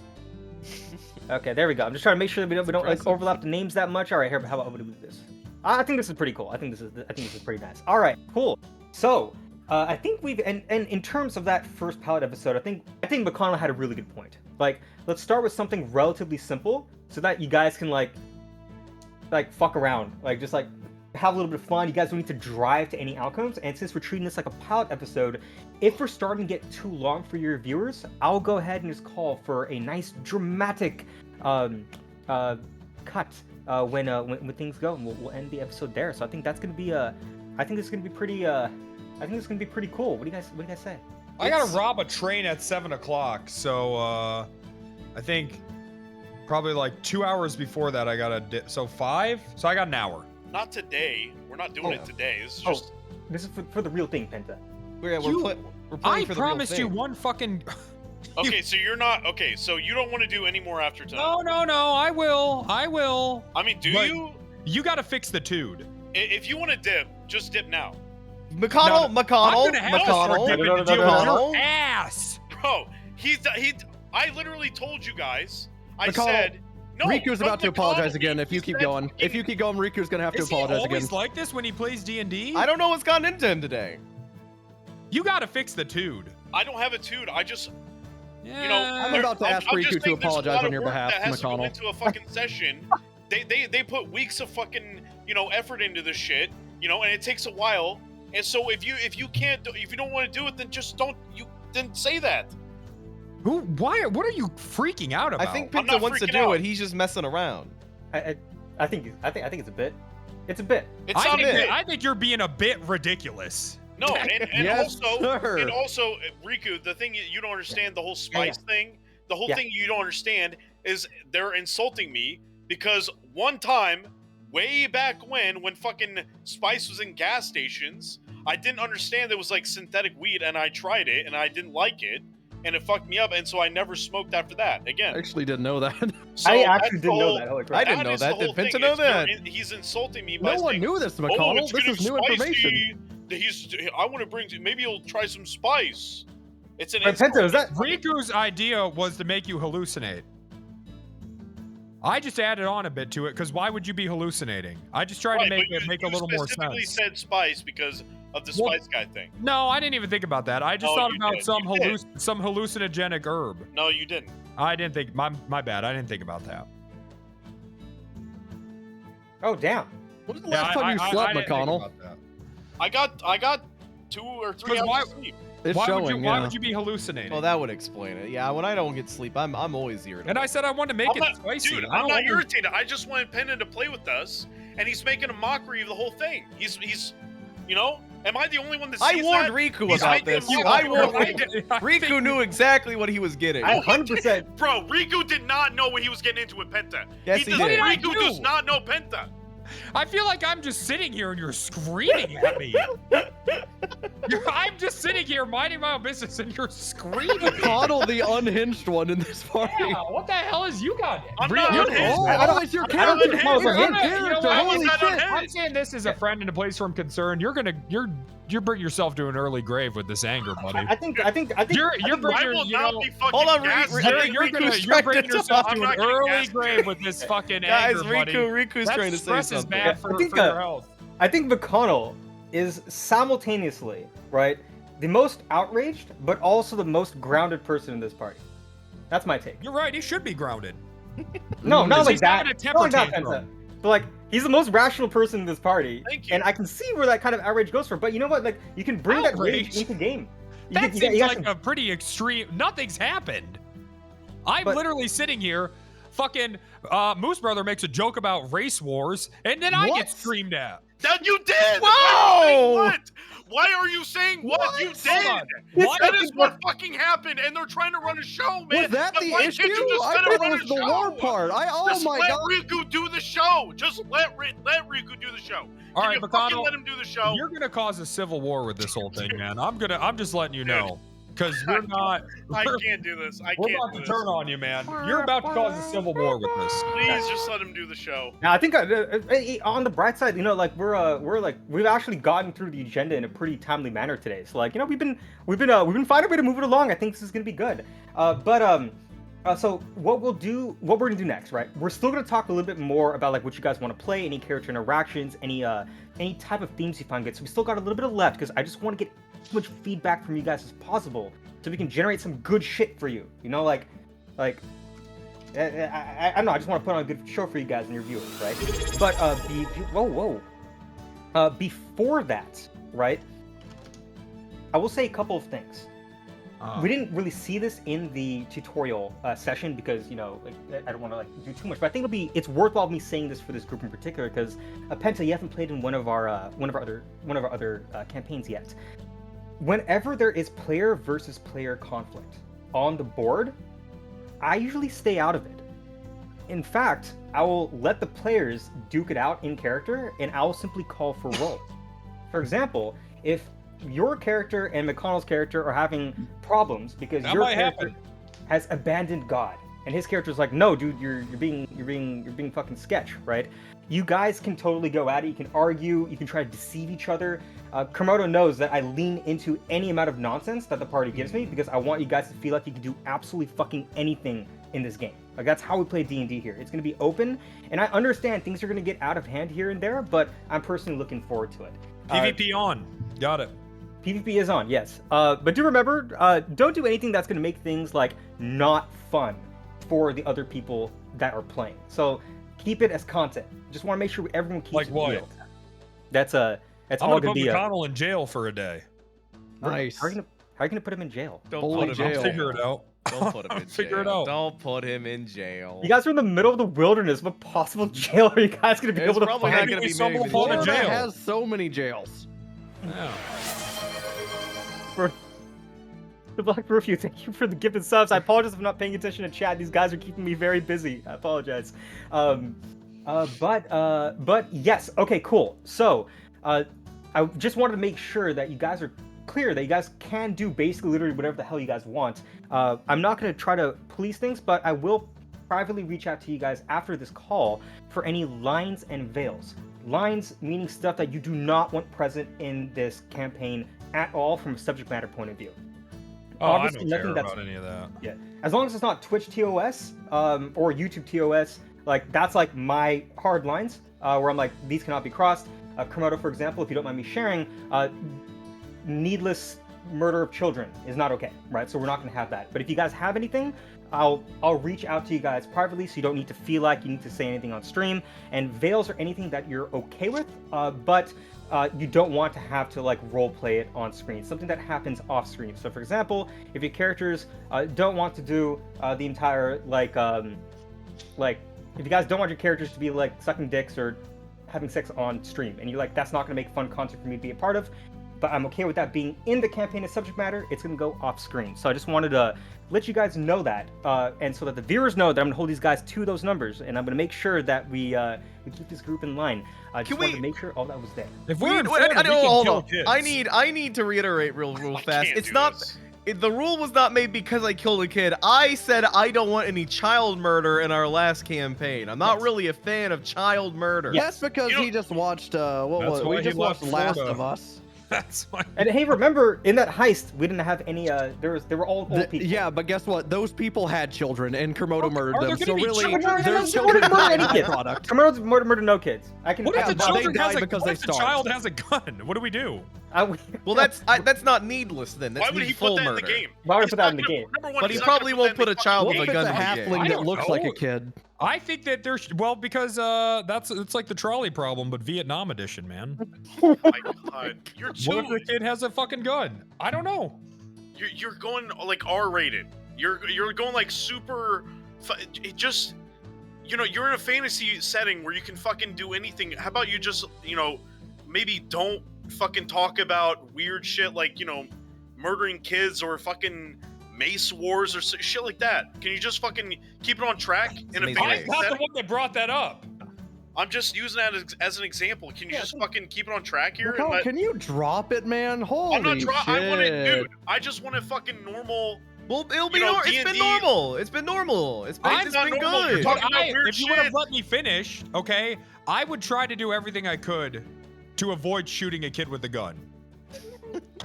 Okay, there we go. I'm just trying to make sure that we don't like Impressive. overlap the names that much. All right, here. How about we do this? I think this is pretty cool. I think this is pretty nice. All right, cool. So, I think we've and in terms of that first pilot episode, I think Mcconnell had a really good point. Like, let's start with something relatively simple so that you guys can like fuck around, like just like have a little bit of fun. You guys don't need to drive to any outcomes. And since we're treating this like a pilot episode, if we're starting to get too long for your viewers, I'll go ahead and just call for a nice dramatic cut when things go, and we'll end the episode there. So I think that's gonna be I think this is gonna be pretty cool. What do you guys say? I gotta rob a train at 7 o'clock, so I think probably like 2 hours before that I gotta so 5. So I got an hour. Not today. We're not doing it today. This is Oh, just. this is for the real thing, Penta. We're You- playing I for the real promised you thing. one fucking. Okay, so you're not. Okay, so you don't want to do any more after tonight. No. I will. I mean, do But- you? You gotta fix the dude. If you want to dip, just dip now. McConnell, I'm McConnell, gonna have to McConnell. start dipping No, to no, deal no, with no. your ass. Bro, I literally told you guys. I McConnell, said. No, Riku's about to McConnell, apologize again if you he keep said going. If fucking- you keep going, Riku's gonna have to Is he apologize again. always like this when he plays D&D? I don't know what's gotten into him today. You gotta fix the dude. I don't have a tude. I just. Yeah. You know, I'm there- about to ask I'm just Riku to saying there's a apologize lot on of your work behalf, that has to go McConnell. into a fucking session. They put weeks of fucking effort into this shit, and it takes a while. And so if you don't want to do it, then just don't then say that. Who? Why? What are you freaking out about? I think I'm Penta not wants to freaking do out. it. He's just messing around. I think it's a bit. It's a bit. It's I not think, it. I think you're being a bit ridiculous. No, and Yes, sir. also, Riku, the thing you don't understand, the whole spice thing, the whole Yeah. thing you don't understand is they're insulting me because one time, way back when fucking spice was in gas stations, I didn't understand it was like synthetic weed, and I tried it, and I didn't like it, and it fucked me up, and so I never smoked after that I again. actually didn't know that. So I that's actually the didn't know whole- that. Holy I crap. didn't know is the that. Did whole thing. Penta know It's- that? He's insulting me by No one saying, knew this, "Oh, McConnell. it's This getting is new information. spicy. I want to bring. Maybe he'll try some spice." It's an Wait, Penta, is that? Riku's idea was to make you hallucinate. I just added on a bit to it because why would you be hallucinating? I just tried to Right, but make a you little more specifically sense. said spice because of the Well- spice guy thing. No, I didn't even think about that. I just Oh, thought you about did. some You did. some hallucinogenic herb. No, you didn't. I didn't think. My bad. I didn't think about that. Oh damn. When was the last time you slept, I didn't think McConnell? about that. I got 2 or 3 'Cause hours why- of sleep. It's Why showing. would you be hallucinating? Well, that would explain it. Yeah, when I don't get sleep, I'm always irritable. And I said I wanted to make I'm it not, spicy. dude, I I'm don't not want to- irritated. I just wanted Penta to play with us, and he's making a mockery of the whole thing. He's am I the only one that I sees warned that? Riku He's about making this. a I mockery warned of the whole Riku. thing. Riku knew exactly what he was getting. I 100%. Bro, Riku did not know what he was getting into with Penta. Yes, he does, did. What did I Riku do? does not know Penta. I feel like I'm just sitting here and you're screaming at me. I'm just sitting here minding my own business and you're screaming. McConnell, the unhinged one in this party. Yeah, what the hell is you got? I'm not You're, unhinged. oh, it's your I don't character. think McConnell's It's your unhinged. You know character. what? Holy He's not shit. unhinged. I'm saying this as a friend and a place from concern. You're bringing yourself to an early grave with this anger, buddy. I think You're I bringing will you not know, be fucking Hold on, gassed. I think you're Riku's trying bringing to yourself talk. to I'm an not getting early gassed. grave with this fucking Guys, anger, buddy. Riku's That trying to say stress is something. bad for think, your health. I think McConnell is simultaneously, right, the most outraged, but also the most grounded person in this party. That's my take. You're right. He should be grounded. No, not Because like he's that. having a Not temper like that, tantrum. Penta. But like, he's the most rational person in this party. Thank you. And I can see where that kind of outrage goes from. But you know what? Like, you can bring that rage Outrage? into game. You That can- you seems got like some- a pretty extreme. Nothing's happened. I'm But- literally sitting here, fucking Moosebrother makes a joke about race wars, and then I What? get screamed at. That you did. Whoa! What? Why are you saying what? You Hold did. on. That is what fucking happened, and they're trying to run a show, man. Was that Then the why issue? can't you just I let thought him it run was a the show? war part. Oh Just my let god. Riku do the show. Just let Riku do the show. All Can right, you fucking McConnell, let him do the show? You're gonna cause a civil war with this whole thing, man. I'm just letting you know. because we're not. I can't do this. I We're can't about do to this. turn on you, man. You're about to cause a civil war with this. Please just let him do the show. Now, I think on the bright side, you know, like we've actually gotten through the agenda in a pretty timely manner today. So like, you know, we've been finding a way to move it along. I think this is gonna be good. So what we're gonna do next, right? We're still gonna talk a little bit more about like what you guys want to play, any character interactions, any type of themes you find good. So we still got a little bit of left because I just want to get as much feedback from you guys as possible so we can generate some good shit for you. You know, like. I don't know. I just want to put on a good show for you guys and your viewers, right? But before that, right? I will say a couple of things. We didn't really see this in the tutorial session because, you know, like, I don't want to like do too much. But I think it's worthwhile me saying this for this group in particular because Penta, you haven't played in one of our other campaigns yet. Whenever there is player versus player conflict on the board, I usually stay out of it. In fact, I will let the players duke it out in character, and I will simply call for roll. For example, if your character and Mcconnell's character are having problems because your character has abandoned God, and his character's like, "No, dude, you're being fucking sketch," right? You guys can totally go at it. You can argue. You can try to deceive each other. Kermodo knows that I lean into any amount of nonsense that the party gives me because I want you guys to feel like you can do absolutely fucking anything in this game. Like that's how we play D&D here. It's going to be open, and I understand things are going to get out of hand here and there, but I'm personally looking forward to it. PvP on. Got it. PvP is on, yes. But do remember, don't do anything that's going to make things like not fun for the other people that are playing. So keep it as content. Just want to make sure everyone keeps Like it what? real. That's I'm all gonna put be. McConnell in jail for a day. Nice. How are you gonna put him in jail? Don't Holy put him in jail. jail. Figure it out. Don't put him in jail. Figure it out. Don't put him in jail. You guys are in the middle of the wilderness. What possible jail are you guys gonna be It's able to probably find? not gonna We be stumble many upon a jails. Florida jail. has so many jails. Yeah. The Black Review, thank you for the gifted subs. I apologize if I'm not paying attention to chat. These guys are keeping me very busy. I apologize. But yes. Okay, cool. So, I just wanted to make sure that you guys are clear that you guys can do basically literally whatever the hell you guys want. I'm not going to try to police things, but I will privately reach out to you guys after this call for any lines and veils. Lines meaning stuff that you do not want present in this campaign at all from a subject matter point of view. Oh, Obviously, I don't nothing care that's- about any of that. Yeah, as long as it's not Twitch TOS or YouTube TOS, like that's like my hard lines where I'm like, these cannot be crossed. Kermodo, for example, if you don't mind me sharing, needless murder of children is not okay, right? So we're not going to have that. But if you guys have anything, I'll reach out to you guys privately, so you don't need to feel like you need to say anything on stream. And veils are anything that you're okay with, but you don't want to have to like role play it on screen. Something that happens off screen. So for example, if your characters don't want to do the entire like if you guys don't want your characters to be like sucking dicks or having sex on stream, and you're like, that's not going to make fun content for me to be a part of, but I'm okay with that being in the campaign as subject matter, it's going to go off screen. So I just wanted to let you guys know that, and so that the viewers know that I'm going to hold these guys to those numbers, and I'm going to make sure that we keep this group in line. I just wanted to make sure all that was there. If we're in Wait, Florida, we can hold kill on. kids. I need to reiterate real I fast. can't It's do not. this. The rule was not made because I killed a kid. I said I don't want any child murder in our last campaign. I'm not Yes. really a fan of child murder. That's because You know- he just watched what That's was it? why We he just left watched Last Florida. of Us. That's why. And hey, remember in that heist, we didn't have any. They were all old people. Yeah, but guess what? Those people had children, and Kermodo murdered are there them. gonna So be really, children? their There's children children died murder by any kid. product. Kermodo's murder no kids. I can. What Yeah, if the but they children died has a, because what they if the starved. child has a gun? What do we do? Well, that's not needless then. That's Why would he full put that murder. in the game? Why would he He's put that not in the gonna- game? Number one, But he he's not probably gonna won't put a that in child What with if a it's gun a in the game. halfling I that don't looks know. like a kid? I think that there's because it's like the trolley problem, but Vietnam edition, man. Oh my god, you're What if the too. kid has a fucking gun? I don't know. You're going like R-rated. You're going like super. It just, you're in a fantasy setting where you can fucking do anything. How about you just, maybe don't fucking talk about weird shit like murdering kids or fucking MACE wars or shit like that. Can you just fucking keep it on track in a amazing. I'm fantasy not the setting? one that brought that up. I'm just using that as an example. Can you just fucking keep it on track here? And Mcconnell, can you drop it, man? Holy I'm not shit. I want it, dude. I just want a fucking normal. Well, it'll be know, it's been D&D normal. It's been normal. It's been not good. normal. You're talking about weird if you would have shit. let me finish, okay, I would try to do everything I could to avoid shooting a kid with a gun.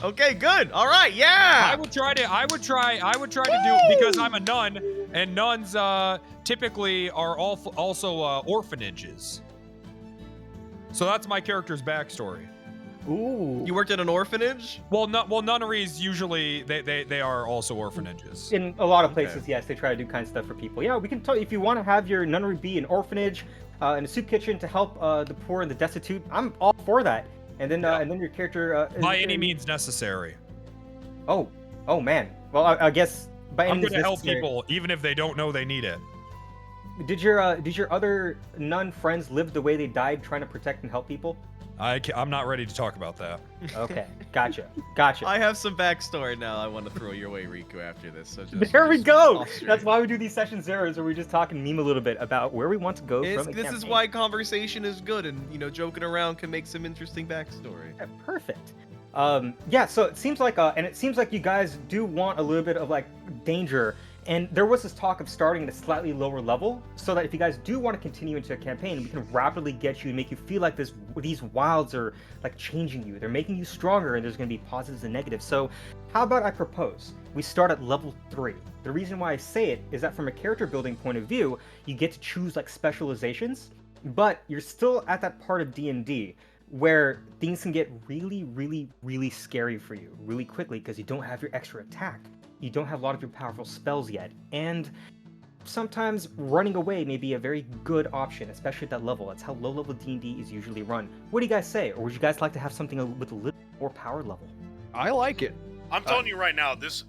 Okay, good. All right, yeah. I would try to do, because I'm a nun, and nuns typically are also orphanages. So that's my character's backstory. Ooh. You worked at an orphanage? Well, nunneries usually they are also orphanages. In a lot of places, yes, they try to do kind of stuff for people. Yeah, we can tell if you want to have your nunnery be an orphanage and a soup kitchen to help the poor and the destitute. I'm all for that. And then your character by any means necessary. Oh man. Well, I guess by any I'm means going to help necessary. people even if they don't know they need it. Did your other nun friends live the way they died, trying to protect and help people? I'm not ready to talk about that. Okay, gotcha. I have some backstory now I want to throw your way, Riku, after this. So There we go! off stream. That's why we do these session zeros, where we're just talking meme a little bit about where we want to go from the This is campaign. why conversation is good, and joking around can make some interesting backstory. Yeah, perfect. Yeah, so it seems like you guys do want a little bit of like danger, and there was this talk of starting at a slightly lower level, so that if you guys do want to continue into a campaign, we can rapidly get you and make you feel like these wilds are like changing you. They're making you stronger, and there's going to be positives and negatives. So, how about I propose we start at level 3? The reason why I say it is that from a character building point of view, you get to choose like specializations, but you're still at that part of D&D where things can get really, really, really scary for you really quickly because you don't have your extra attack. You don't have a lot of your powerful spells yet, and sometimes running away may be a very good option, especially at that level. That's how low-level D&D is usually run. What do you guys say? Or would you guys like to have something with a little more power level? I like it. I'm telling you right now, this.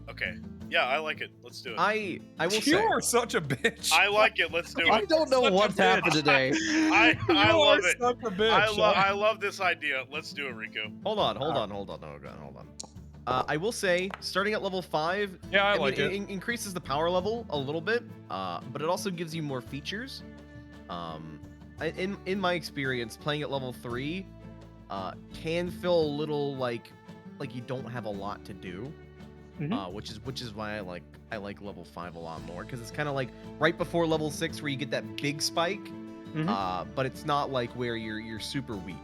Okay. Yeah, I like it. Let's do it. I will You say. are such a bitch. I like it. Let's do I it. don't know Such a what's bitch. happened today. I love it. Such a bitch. I love this idea. Let's do it, Riku. Hold on. I will say, starting at level 5, Yeah, I mean, like it. Increases the power level a little bit, but it also gives you more features. In my experience, playing at level 3 can feel a little like you don't have a lot to do, which is why I like level 5 a lot more, because it's kind of like right before level 6 where you get that big spike, but it's not like where you're super weak.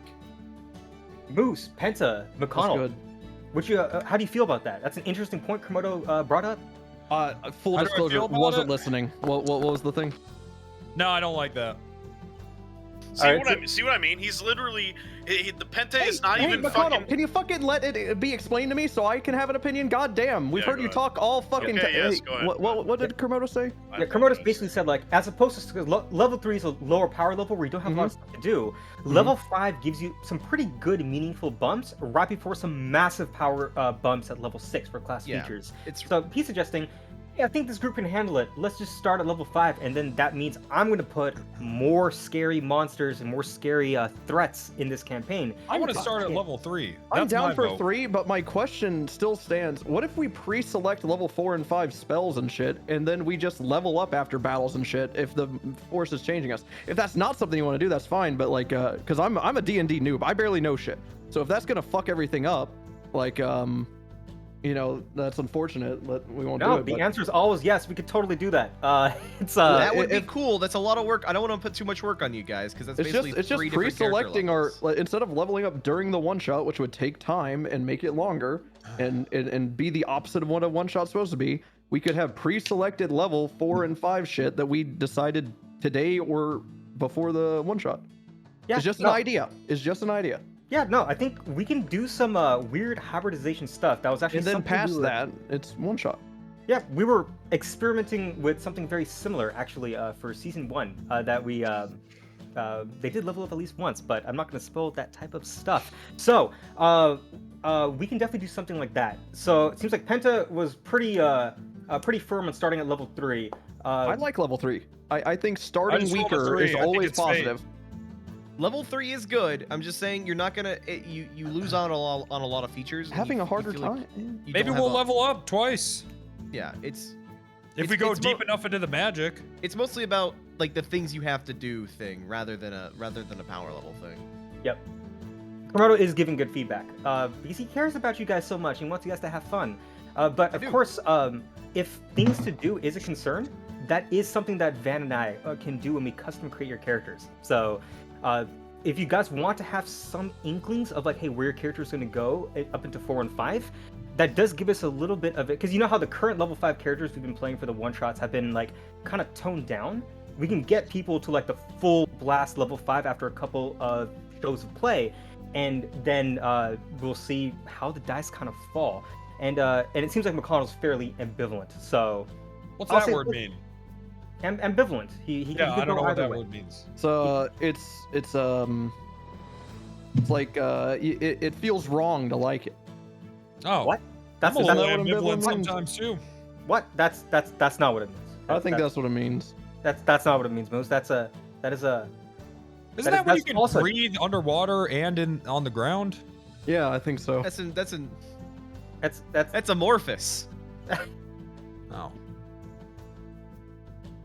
Moose, Penta, That's McConnell. good. How do you feel about that? That's an interesting point Kermodo brought up. Full How do I disclosure, feel about wasn't it? listening. What was the thing? No, I don't like that. See what I mean? He's literally the Penta is not even McConnell, fucking. can you fucking let it be explained to me so I can have an opinion? God damn, we've Yeah, heard go you ahead. talk all fucking. Okay, yes, go ahead, What did Kermodo say? Yeah, Kermodo's basically said, like, as opposed to level 3 is a lower power level where you don't have a lot of stuff to do. Level 5 gives you some pretty good, meaningful bumps right before some massive power bumps at level 6 for class features. So he's suggesting, hey, I think this group can handle it. Let's just start at level 5, and then that means I'm going to put more scary monsters and more scary threats in this campaign. I want to start at level 3. I'm That's down my for vote. 3, but my question still stands. What if we pre-select level 4 and 5 spells and shit, and then we just level up after battles and shit if the force is changing us? If that's not something you want to do, that's fine, but like, because I'm a D&D noob. I barely know shit. So if that's going to fuck everything up, like, that's unfortunate, but we won't do No, it. the answer is always yes. We could totally do that. That would be cool. That's a lot of work. I don't want to put too much work on you guys, because that's It's basically just three different pre-selecting character our, levels. like, instead of leveling up during the one shot, which would take time and make it longer and be the opposite of what a one shot's supposed to be. We could have pre-selected level 4 and 5 shit that we decided today or before the one shot. Yeah, It's just an idea. It's just an idea. Yeah, no, I think we can do some weird hybridization stuff. That was actually And then something past we were- that, it's one shot. Yeah, we were experimenting with something very similar actually for season 1 that we they did level up at least once, but I'm not going to spoil that type of stuff. So we can definitely do something like that. So it seems like Penta was pretty firm on starting at level 3. I like level 3. I think starting just rolled a weaker 3. is I think always it's fate. positive. Level 3 is good. I'm just saying you're not gonna you lose on a lot of features. and Having you- a harder you feel like time. you Maybe don't we'll have a- level up twice. Yeah, it's If we go deep enough into the magic. It's mostly about like the things you have to do thing rather than a power level thing. Yep. Kermodo is giving good feedback because he cares about you guys so much. He wants you guys to have fun. But of course, if things to do is a concern, that is something that Van and I can do when we custom create your characters. So if you guys want to have some inklings of like, hey, where your character is going to go up into 4 and 5, that does give us a little bit of it, because you know how the current level 5 characters we've been playing for the one-shots have been like kind of toned down? We can get people to like the full blast level 5 after a couple of shows of play, and then we'll see how the dice kind of fall. And it seems like McConnell's fairly ambivalent, so... What's that word mean? Ambivalent. He yeah, I don't know what that way. word means. So it's like it feels wrong to like it. Oh. What? I'm a That's little what ambivalent ambivalent means? sometimes too. What? That's not what it means. I think that's what it means. That's not what it means, Moose. That is a Isn't that when you can also- breathe underwater and on the ground? Yeah, I think so. That's amorphous. Oh.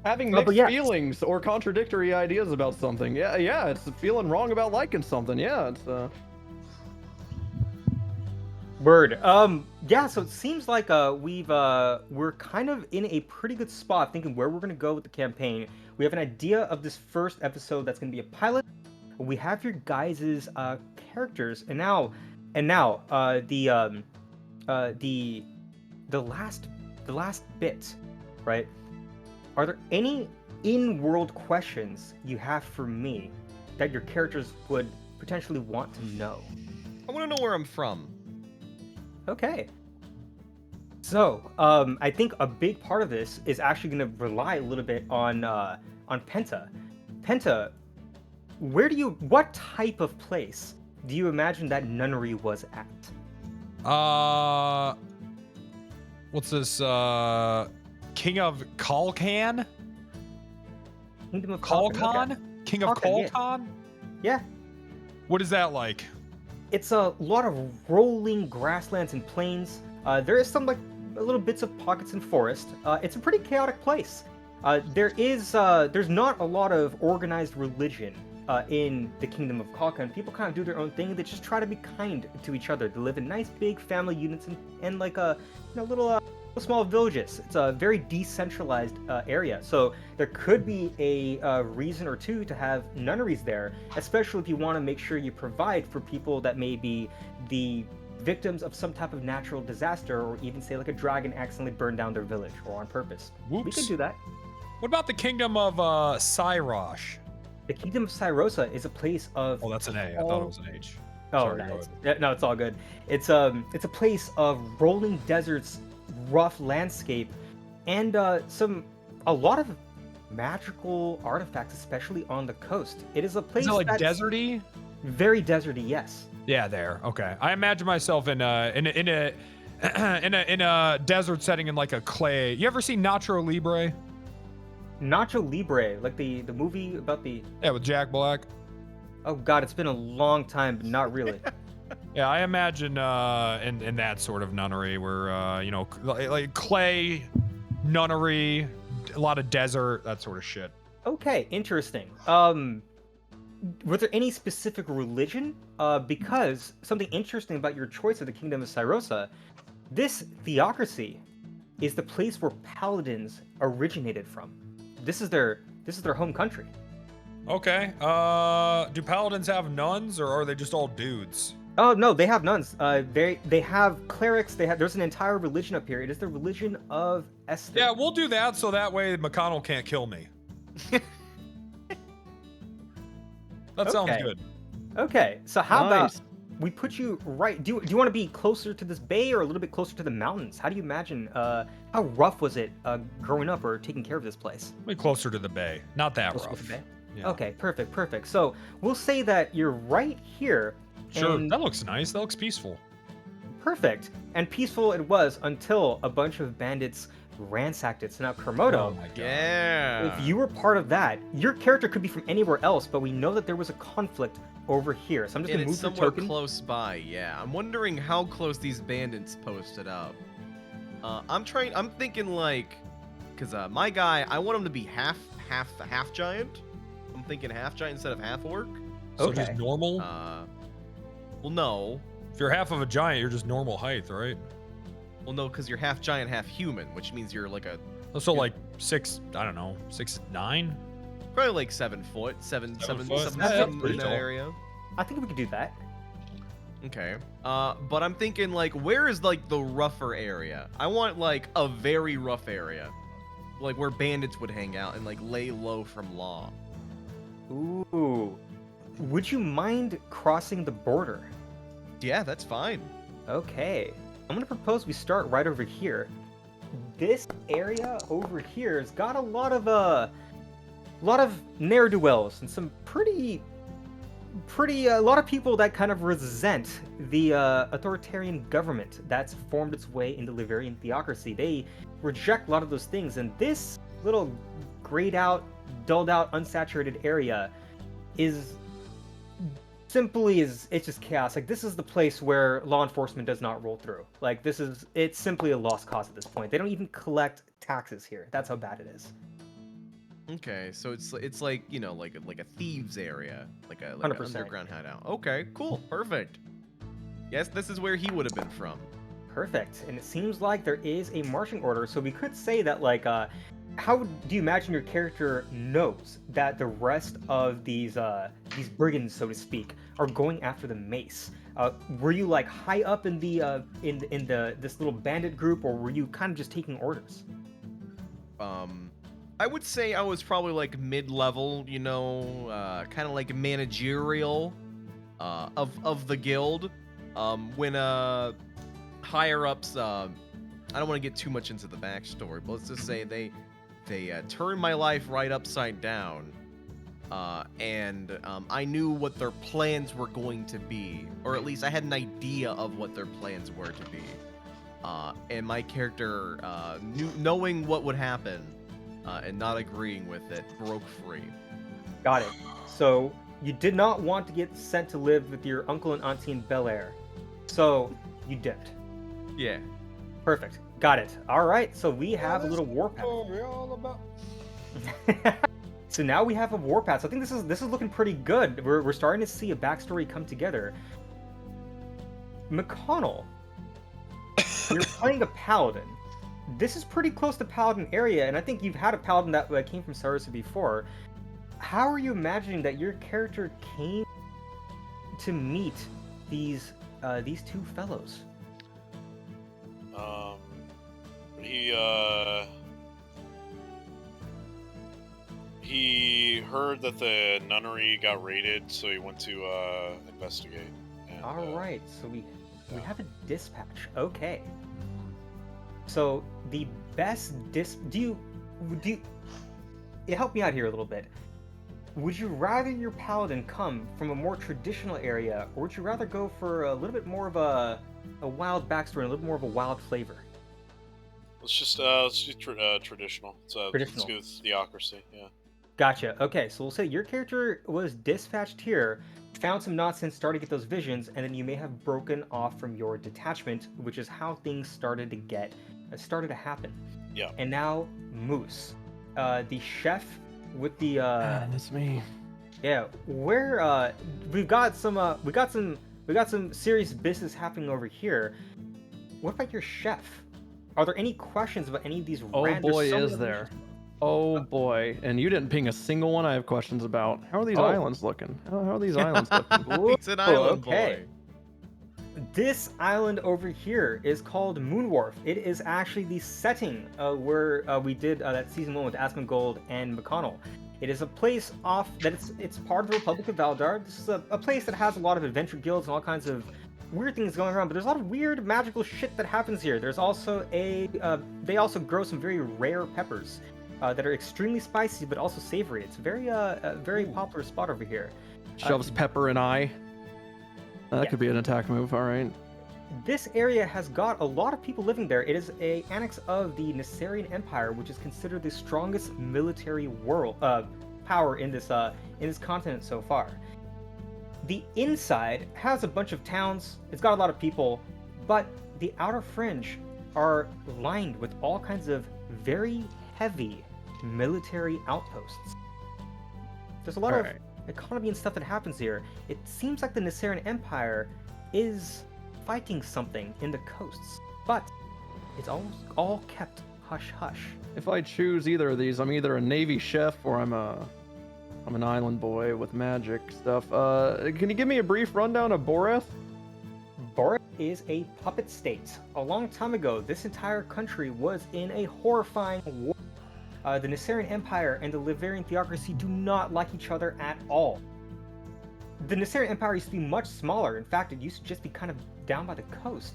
Having No, but mixed yeah. feelings or contradictory ideas about something. Yeah, it's feeling wrong about liking something. Yeah, it's Word. Yeah, so it seems like we're kind of in a pretty good spot thinking where we're gonna go with the campaign. We have an idea of this first episode that's gonna be a pilot. We have your guys' characters, and now the last bit, right? Are there any in-world questions you have for me that your characters would potentially want to know? I want to know where I'm from. Okay. So, I think a big part of this is actually going to rely a little bit on Penta. Penta, what type of place do you imagine that nunnery was at? What's this? King of Kalkan? Kingdom of Kalkan? Okay. King of Kalkan, Kalkan? Yeah. What is that like? It's a lot of rolling grasslands and plains. There is some like little bits of pockets and forest. It's a pretty chaotic place. There's not a lot of organized religion in the Kingdom of Kalkan. People kind of do their own thing. They just try to be kind to each other. They live in nice big family units and like little small villages. It's a very decentralized area. So there could be a reason or two to have nunneries there, especially if you want to make sure you provide for people that may be the victims of some type of natural disaster, or even say like a dragon accidentally burned down their village or on purpose. Whoops. We could do that. What about the Kingdom of Cyrosh? The Kingdom of Cyrosa is a place of... Oh, that's an A. I thought it was an H. Oh, Sorry, go ahead. no, it's all good. It's a place of rolling deserts, rough landscape, and a lot of magical artifacts, especially on the coast. It is a place Is it like that's deserty? very deserty. Yes. Yeah, there. Okay. I imagine myself in a desert setting in like a clay. You ever seen Nacho Libre? Nacho Libre, like the movie about the... Yeah, with Jack Black. Oh God, it's been a long time, but not really. Yeah, I imagine in that sort of nunnery where like clay nunnery, a lot of desert, that sort of shit. Okay, interesting. Was there any specific religion? Because something interesting about your choice of the Kingdom of Cyrosa, this theocracy is the place where paladins originated from. This is their home country. Okay. Do paladins have nuns, or are they just all dudes? Oh no, they have nuns. They have clerics. There's an entire religion up here. It is the religion of Esther. Yeah, we'll do that so that way McConnell can't kill me. That sounds Okay. good. Okay, so how about Nice. we put you right? Do you want to be closer to this bay or a little bit closer to the mountains? How do you imagine? How rough was it growing up or taking care of this place? Be closer to the bay. Not that Closer to rough. the bay? Yeah. Okay, perfect. So we'll say that you're right here. Sure. and- That looks nice. That looks peaceful. Perfect. And peaceful it was until a bunch of bandits ransacked it. So now Kermodo, Oh my god. Yeah. if you were part of that, your character could be from anywhere else, but we know that there was a conflict over here. So I'm just And gonna it's move your somewhere token. close by. Yeah. I'm wondering how close these bandits posted up. I'm thinking like because my guy, I want him to be half giant. I'm thinking half giant instead of half orc. So Okay. just normal? Well, no. If you're half of a giant, you're just normal height, right? Well, no, because you're half giant, half human, which means you're like a So like 6'9"? probably like 7 foot, seven foot? in That's pretty that tall. area. I think we could do that. Okay. But I'm thinking like, where is like the rougher area? I want like a very rough area, like where bandits would hang out and like lay low from law. Ooh. Would you mind crossing the border? Yeah, that's fine. Okay. I'm gonna propose we start right over here. This area over here has got a lot of ne'er-do-wells and some pretty a lot of people that kind of resent the authoritarian government that's formed its way into Liverian theocracy. They reject a lot of those things, and this little grayed out, dulled out, unsaturated area is it's just chaos. Like, this is the place where law enforcement does not roll through. Like, it's simply a lost cause at this point. They don't even collect taxes here. That's how bad it is. Okay, so it's like, you know, like a thieves area, like a 100%. underground hideout. Okay, cool, perfect. Yes, this is where he would have been from. Perfect. And it seems like there is a marching order, so we could say that, like, how do you imagine your character knows that the rest of these brigands, so to speak, are going after the mace? Were you like high up in the this little bandit group, or were you kind of just taking orders? I would say I was probably like mid-level, you know, kind of like managerial of the guild. When higher ups, I don't want to get too much into the backstory, but let's just say they turned my life right upside down, and I knew what their plans were going to be, or at least I had an idea of what their plans were to be, and my character, knowing what would happen, and not agreeing with it, broke free. Got it. So you did not want to get sent to live with your uncle and auntie in Bel Air, so you dipped. Yeah. Perfect. Got it. All right. So we have a little warpath. So now we have a warpath. So I think this is looking pretting good. We're starting to see a backstory come together. Mcconnell, you're playing a paladin. This is pretty close to paladin area, and I think you've had a paladin that came from Sarasa before. How are you imagining that your character came to meet these two fellows? He heard that the nunnery got raided, so he went to investigate. And, All right, so we have a dispatch. Okay. So the best help me out here a little bit. Would you rather your paladin come from a more traditional area, or would you rather go for a little bit more of a wild backstory, and a little more of a wild flavor? let's do traditional. Traditional. Let's go with theocracy. Yeah. Gotcha. Okay, so we'll say your character was dispatched here, found some nonsense, started to get those visions, and then you may have broken off from your detachment, which is how things started to happen. Yeah. And now Moose, the chef with the That's me. yeah, where we've got some serious business happening over here. What about your chef? Are there any questions about any of these? Oh random boy, some of is them- there. Oh boy, and you didn't ping a single one I have questions about. How are these Oh. islands looking? How are these islands looking? He's an island okay. boy. This island over here is called Moonwharf. It is actually the setting where we did that season 1 with Asmongold and Mcconnell. It is a place it's part of the Republic of Valdar. This is a place that has a lot of adventure guilds and all kinds of weird things going around, but there's a lot of weird magical shit that happens here. There's also they also grow some very rare peppers that are extremely spicy but also savory. It's a very popular spot over here. Shoves pepper and eye. That Yeah. could be an attack move. All right. This area has got a lot of people living there. It is an annex of the Nessarian Empire, which is considered the strongest military power in this continent so far. The inside has a bunch of towns. It's got a lot of people, but the outer fringe are lined with all kinds of very heavy military outposts. There's a lot of Alright. economy and stuff that happens here. It seems like the Nissarian Empire is fighting something in the coasts, but it's almost all kept hush-hush. If I choose either of these, I'm either a Navy chef or I'm an island boy with magic stuff. Can you give me a brief rundown of Boreth? Boreth is a puppet state. A long time ago, this entire country was in a horrifying war. The Nissarian Empire and the Liverian theocracy do not like each other at all. The Nissarian Empire used to be much smaller. In fact, it used to just be kind of down by the coast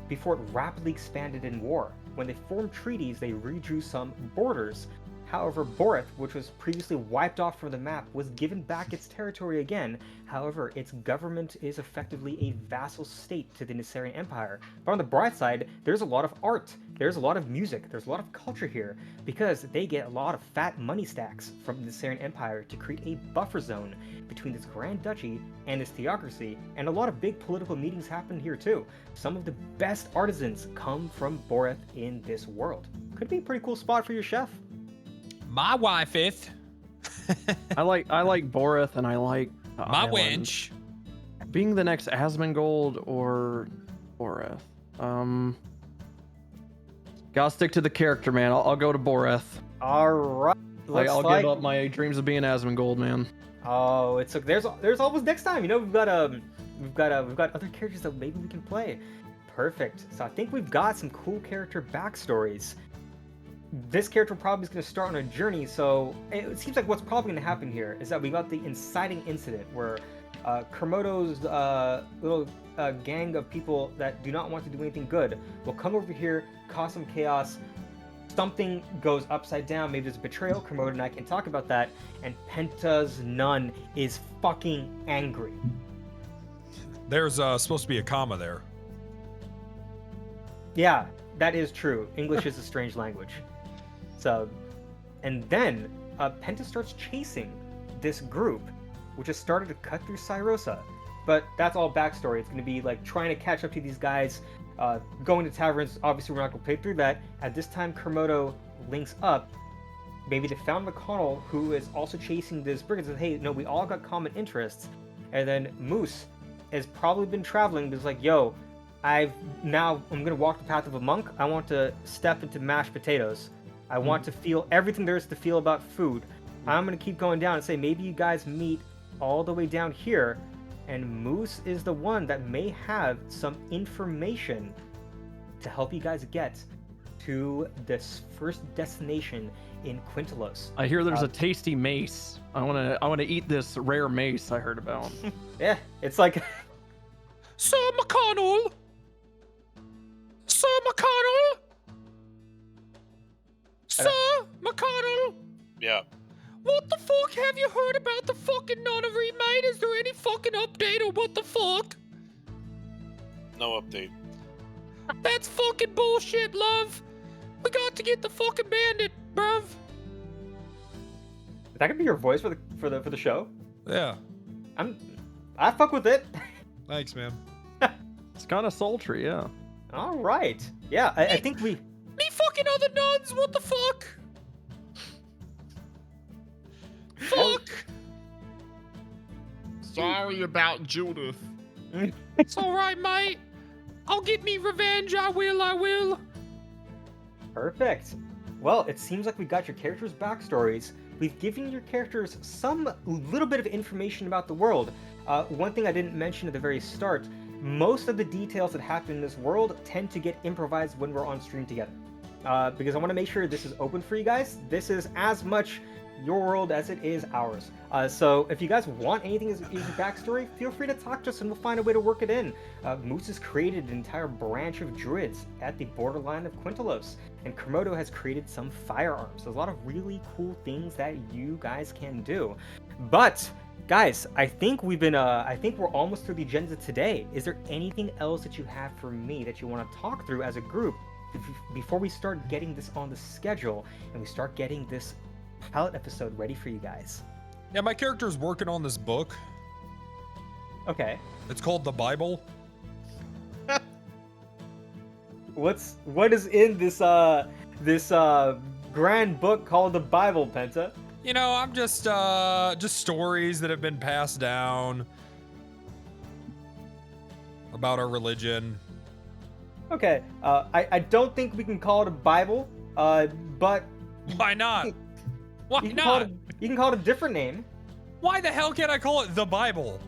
before it rapidly expanded in war. When they formed treaties, they redrew some borders. However, Boreth, which was previously wiped off from the map, was given back its territory again. However, its government is effectively a vassal state to the Nissarian Empire. But on the bright side, there's a lot of art, there's a lot of music, there's a lot of culture here, because they get a lot of fat money stacks from the Nissarian Empire to create a buffer zone between this Grand Duchy and this theocracy, and a lot of big political meetings happen here too. Some of the best artisans come from Boreth in this world. Could be a pretty cool spot for your chef. My wife is. I like Boreth and I like the My island. wench. Being the next Asmongold or Boreth. Gotta stick to the character, man. I'll go to Boreth. Alright. I'll give up my dreams of being Asmongold, man. Oh, it's there's always next time. You know, we've got other characters that maybe we can play. Perfect. So I think we've got some cool character backstories. This character probably is going to start on a journey, so it seems like what's probably going to happen here is that we got the inciting incident where Kermodo's little gang of people that do not want to do anything good will come over here, cause some chaos, something goes upside down, maybe there's a betrayal, Kermodo and I can talk about that, and Penta's nun is fucking angry. There's supposed to be a comma there. Yeah, that is true. English is a strange language. So, and then Penta starts chasing this group, which has started to cut through Cyrosa. But that's all backstory. It's going to be like trying to catch up to these guys, going to taverns. Obviously, we're not going to play through that. At this time, Kermodo links up. Maybe they found Mcconnell, who is also chasing this brigand. Says, hey, no, we all got common interests. And then Moose has probably been traveling. But it's like, yo, I'm going to walk the path of a monk. I want to step into mashed potatoes. I want to feel everything there is to feel about food. I'm going to keep going down and say, maybe you guys meet all the way down here. And Moose is the one that may have some information to help you guys get to this first destination in Quintelos. I hear there's a tasty mace. I want to eat this rare mace I heard about. Yeah, it's like... Sir McConnell! Sir McConnell! Sir McConnell! Yeah. What the fuck have you heard about the fucking nunnery, mate? Is there any fucking update or what the fuck? No update. That's fucking bullshit, love. We got to get the fucking bandit, bruv. That could be your voice for the show. Yeah. I fuck with it. Thanks, man. It's kind of sultry, yeah. All right. Yeah, I think we... Me fucking other nuns, what the fuck? Fuck. Sorry about Judith. It's alright, mate. I'll get me revenge, I will. Perfect. Well, it seems like we got your characters' backstories. We've given your characters some little bit of information about the world. One thing I didn't mention at the very start, most of the details that happen in this world tend to get improvised when we're on stream together. Because I want to make sure this is open for you guys. This is as much your world as it is ours. So if you guys want anything as your backstory, feel free to talk to us and we'll find a way to work it in. Moose has created an entire branch of druids at the borderline of Quintelos, and Kermodo has created some firearms. There's a lot of really cool things that you guys can do. But guys, I think we're almost through the agenda today. Is there anything else that you have for me that you want to talk through as a group before we start getting this on the schedule and we start getting this pilot episode ready for you guys? Yeah, my character's working on this book. Okay. It's called the Bible. What is in this grand book called the Bible, Penta? You know, I'm just stories that have been passed down about our religion. Okay, I don't think we can call it a Bible, but Why not? Why you can call not? you can call it a different name. Why the hell can't I call it the Bible?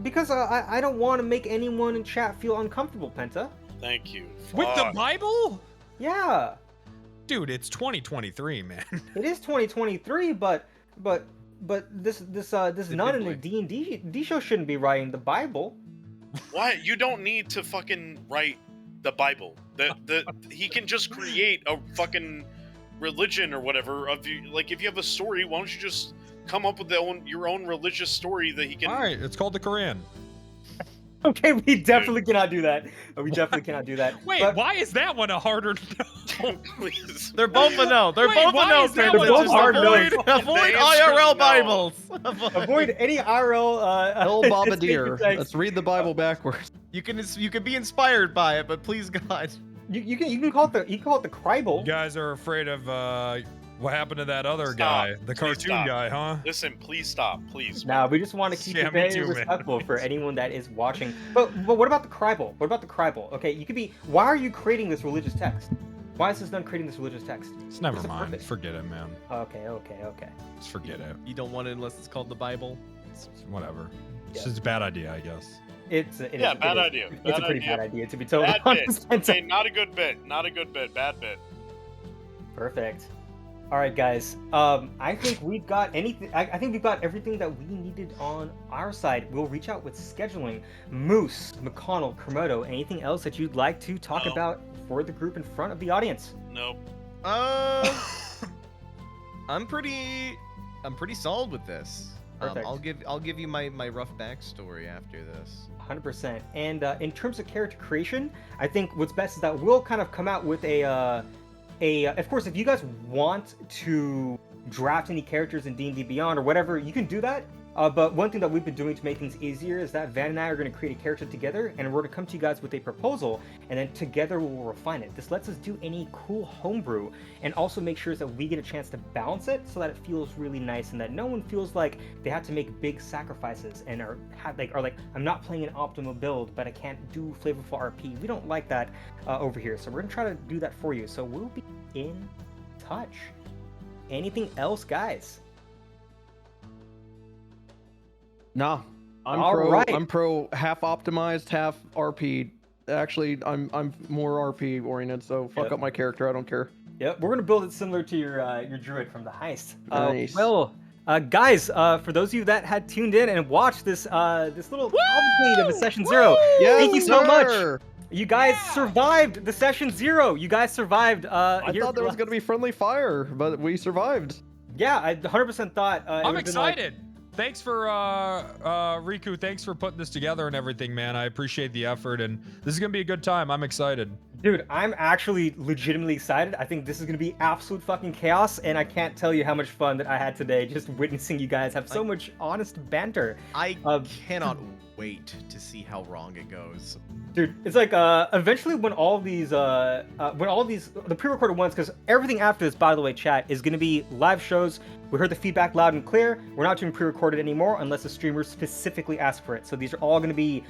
Because I don't want to make anyone in chat feel uncomfortable, Penta. Thank you. With the Fuck. Bible? Yeah, Dude, it's 2023, man. it is 2023, but this nun in the D&D show shouldn't be writing the Bible. Why? You don't need to fucking write the Bible. He can just create a fucking religion or whatever of you. Like, if you have a story, why don't you just come up with your own religious story that he can. All right, it's called the Quran. Okay, we definitely cannot do that. We definitely cannot do that. Wait, But- why is that one a harder no? Please. They're both a no. They're Wait, both a why no. is that Penta. one both Just hard avoid, no's? avoid The answer is no. IRL Bibles. Avoid any IRL. Tell Baba Deer. statement text. Let's read the Bible backwards. You can be inspired by it, but please God. You can call it the Kribble. You guys are afraid of what happened to that other Stop. guy, the Please cartoon stop. guy, huh? Listen, please stop. Please. Nah, we just want to keep Yeah, it me very too, man. respectful for anyone that is watching. But what about the Kribble? What about the Kribble? Okay, you could be. Why are you creating this religious text? Why is this nun creating this religious text? It's never What's the mind. purpose? Forget it, man. Okay. Just forget it. You don't want it unless it's called the Bible. It's whatever. It's Yeah. just a bad idea, I guess. Yeah, bad idea. It's Bad a pretty idea. bad idea, to be totally Bad bit. honest. Okay, not a good bit. Not a good bit. Bad bit. Perfect. All right, guys. I think we've got anything. I think we've got everything that we needed on our side. We'll reach out with scheduling. Moose, McConnell, Kermodo, anything else that you'd like to talk No. about for the group in front of the audience? Nope. I'm pretty solid with this. Perfect. I'll give you my rough backstory after this. 100%. And in terms of character creation, I think what's best is that we'll kind of come out with of course, if you guys want to draft any characters in D&D Beyond or whatever, you can do that. But one thing that we've been doing to make things easier is that Van and I are going to create a character together, and we're going to come to you guys with a proposal, and then together we'll refine it. This lets us do any cool homebrew, and also make sure that we get a chance to balance it so that it feels really nice, and that no one feels like they have to make big sacrifices and are like I'm not playing an optimal build, but I can't do flavorful RP. We don't like that over here, so we're going to try to do that for you. So we'll be in touch. Anything else, guys? Nah, I'm All pro. right. I'm pro half optimized, half RP. Actually, I'm more RP oriented, so fuck Yep. up my character. I don't care. Yep, we're gonna build it similar to your druid from the heist. Nice. Guys, for those of you that had tuned in and watched this this little cavalcade of a session 0, Yes, thank you so much. sir. You guys survived the session 0. You guys surved. I thought there was gonna be friendly fire, but we survived. Yeah, I 100% thought. It I'm would've been like- excited. Thanks for Riku. Thanks for putting this together and everything, man. I appreciate the effort, and this is gonna be a good time. I'm excited. Dude, I'm actually legitimately excited. I think this is gonna be absolute fucking chaos, and I can't tell you how much fun that I had today just witnessing you guys have so much honest banter. I cannot Um, wait to see how wrong it goes. Dude, it's like eventually when all these the pre-recorded ones, because everything after this, by the way, chat, is going to be live shows. We heard the feedback loud and clear. We're not doing pre-recorded anymore unless the streamers specifically ask for it. So these are all going to be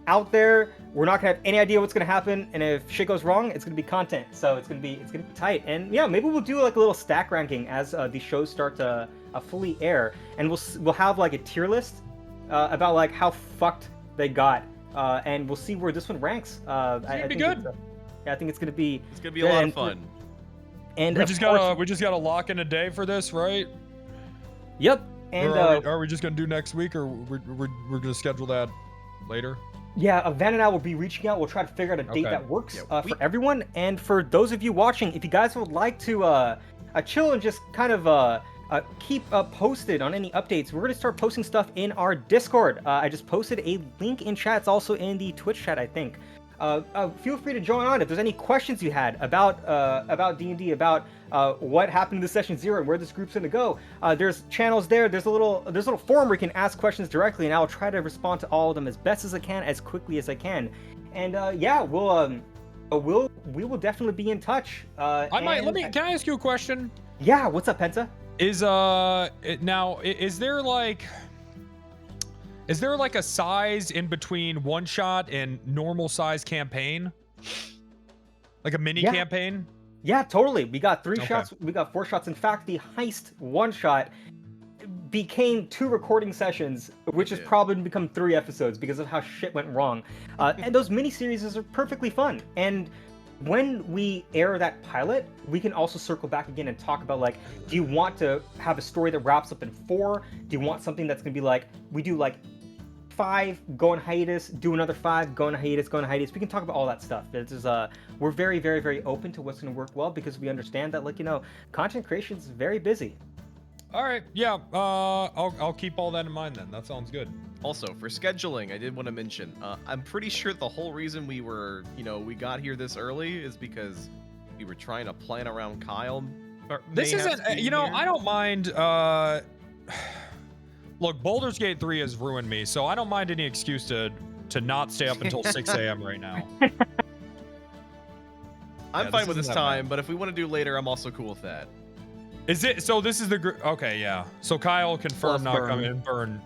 out there. We're not going to have any idea what's going to happen, and if shit goes wrong, it's going to be content. So it's going to be tight. And yeah, maybe we'll do like a little stack ranking as these shows start to fully air, and we'll have like a tier list about like how fucked they got. And we'll see where this one ranks. I It'd be think good. I think it's gonna be. It's gonna be a lot and- of fun. And We of just course- gotta lock in a day for this, right? Yep. And Or are we just gonna do next week, or we're gonna schedule that later? yeah, Van and I will be reaching out. We'll try to figure out a date Okay. that works Yeah, for everyone. And for those of you watching, if you guys would like to chill and just kind of keep posted on any updates, we're going to start posting stuff in our Discord. I just posted a link in chat. It's also in the Twitch chat, I think. Feel free to join on if there's any questions you had about D&D, about what happened in the session 0 and where this group's going to go. There's channels there. There's a little forum where you can ask questions directly, and I'll try to respond to all of them as best as I can, as quickly as I can. And yeah, we will definitely be in touch. Can I ask you a question? Yeah, what's up, Penta? Is there like a size in between one shot and normal size campaign? Like a mini Yeah. campaign? Yeah, totally. We got 3 Okay. shots. We got 4 shots. In fact, the heist one shot became 2 recording sessions, which has did. probably become 3 episodes because of how shit went wrong. And those mini series are perfectly fun. And when we air that pilot, we can also circle back again and talk about, like, do you want to have a story that wraps up in 4? Do you want something that's gonna be like, we do like 5, go on hiatus, do another 5, go on hiatus, go on hiatus. We can talk about all that stuff. This is we're very, very, very open to what's gonna work well because we understand that, like, you know, content creation is very busy. All right, yeah. I'll keep all that in mind then. That sounds good. Also, for scheduling, I did want to mention, I'm pretty sure the whole reason we were, we got here this early is because we were trying to plan around Kyle. This mayhaps isn't, being you know, here. I don't mind. Look, Baldur's Gate 3 has ruined me, so I don't mind any excuse to not stay up until 6 a.m. right now. I'm Yeah, fine this with this isn't that bad. time, but if we want to do later, I'm also cool with that. Is it? So this is the okay, yeah. So Kyle confirmed Plus not Burn. coming.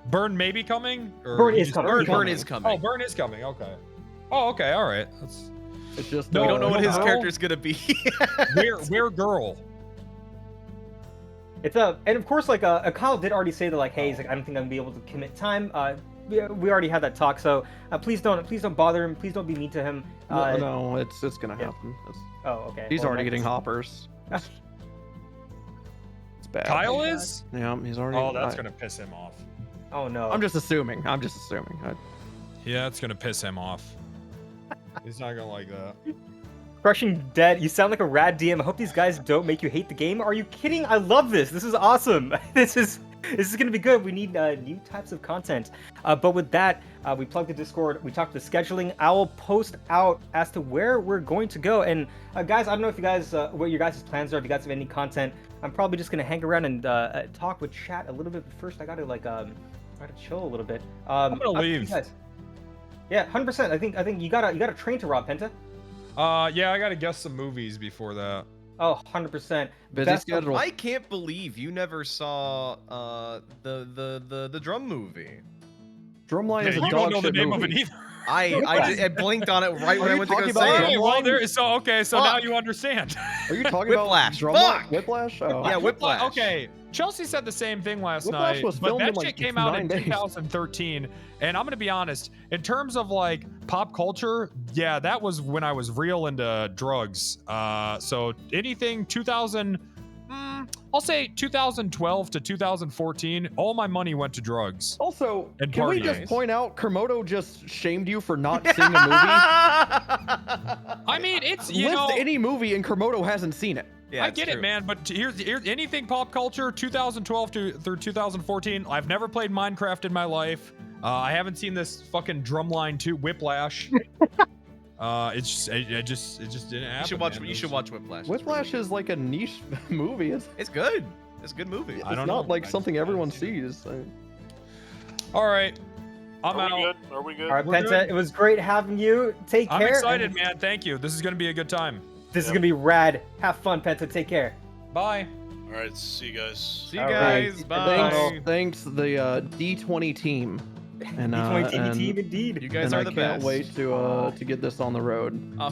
Burn maybe coming. Or Burn he is just- coming. Burn, He's Burn coming. is coming. Oh, Burn is coming. Okay. Oh, okay. All right. That's It's just No, we don't know what his no. character's gonna be. where girl. It's and of course, like, Kyle did already say that, like, hey, he's like, I don't think I'm gonna be able to commit time. We already had that talk, so please don't bother him. Please don't be mean to him. no, it's gonna yeah. happen. Oh, okay. He's Well, already that's- getting hoppers. It's bad. Kyle is. Yeah, he's already. Oh, that's gonna piss him off. Oh no. I'm just assuming. Yeah, it's gonna piss him off. He's not gonna like that. Crushing Dead, you sound like a rad DM. I hope these guys don't make you hate the game. Are you kidding? I love this. This is awesome. This is gonna be good. We need new types of content. But with that, we plugged the Discord. We talked the scheduling. I will post out as to where we're going to go. And guys, I don't know if you guys what your guys' plans are. If you guys have any content, I'm probably just gonna hang around and talk with chat a little bit. But first, I gotta try to chill a little bit. I'm gonna up to you leave. guys. Yeah, 100%. I think you gotta train to rob Penta. Yeah, I gotta guess some movies before that. Oh, 100%. Busy Best of- schedule. I can't believe you never saw the drum movie. Drumline is a you dog don't know the shit name movie. of it either. I blinked on it right when Are I you went to go talking say about it. Alright, well, Drumline? there. So okay, so now Fuck. you understand. Are you talking Whiplash. about Drumline? Fuck. Whiplash? Oh. Yeah, Whiplash. Okay, Chelsea said the same thing last Whiplash night, was but filmed that in, like, shit came out in 9 days. 2013, and I'm gonna be honest, in terms of like pop culture, yeah, that was when I was real into drugs. So anything 2000, I'll say 2012 to 2014, all my money went to drugs. Also, And can we partying. just point out Kermodo just shamed you for not seeing a movie? I mean, it's you List know, any movie and Kermodo hasn't seen it. Yeah, I it's get it, true. man. But here's anything pop culture, 2012 through 2014. I've never played Minecraft in my life. I haven't seen this fucking Drumline 2 Whiplash. It just didn't happen. You should watch. man. You It should was- watch Whiplash. Whiplash is like a niche movie. It's good. It's a good movie. It's I don't not know. like I something just haven't everyone seen it. sees. All right, I'm Are out. we good? Are we good? All right, We're Penta, good. it was great having you. Take I'm care. excited, and man. Thank you. This is gonna be a good time. This is gonna be rad. Have fun, Penta. Take care. Bye. All right, see you guys. See you All right. guys. Bye. Thanks the D20 team. And, D20 TV and team, indeed. You guys and are I the can't best. wait to get this on the road.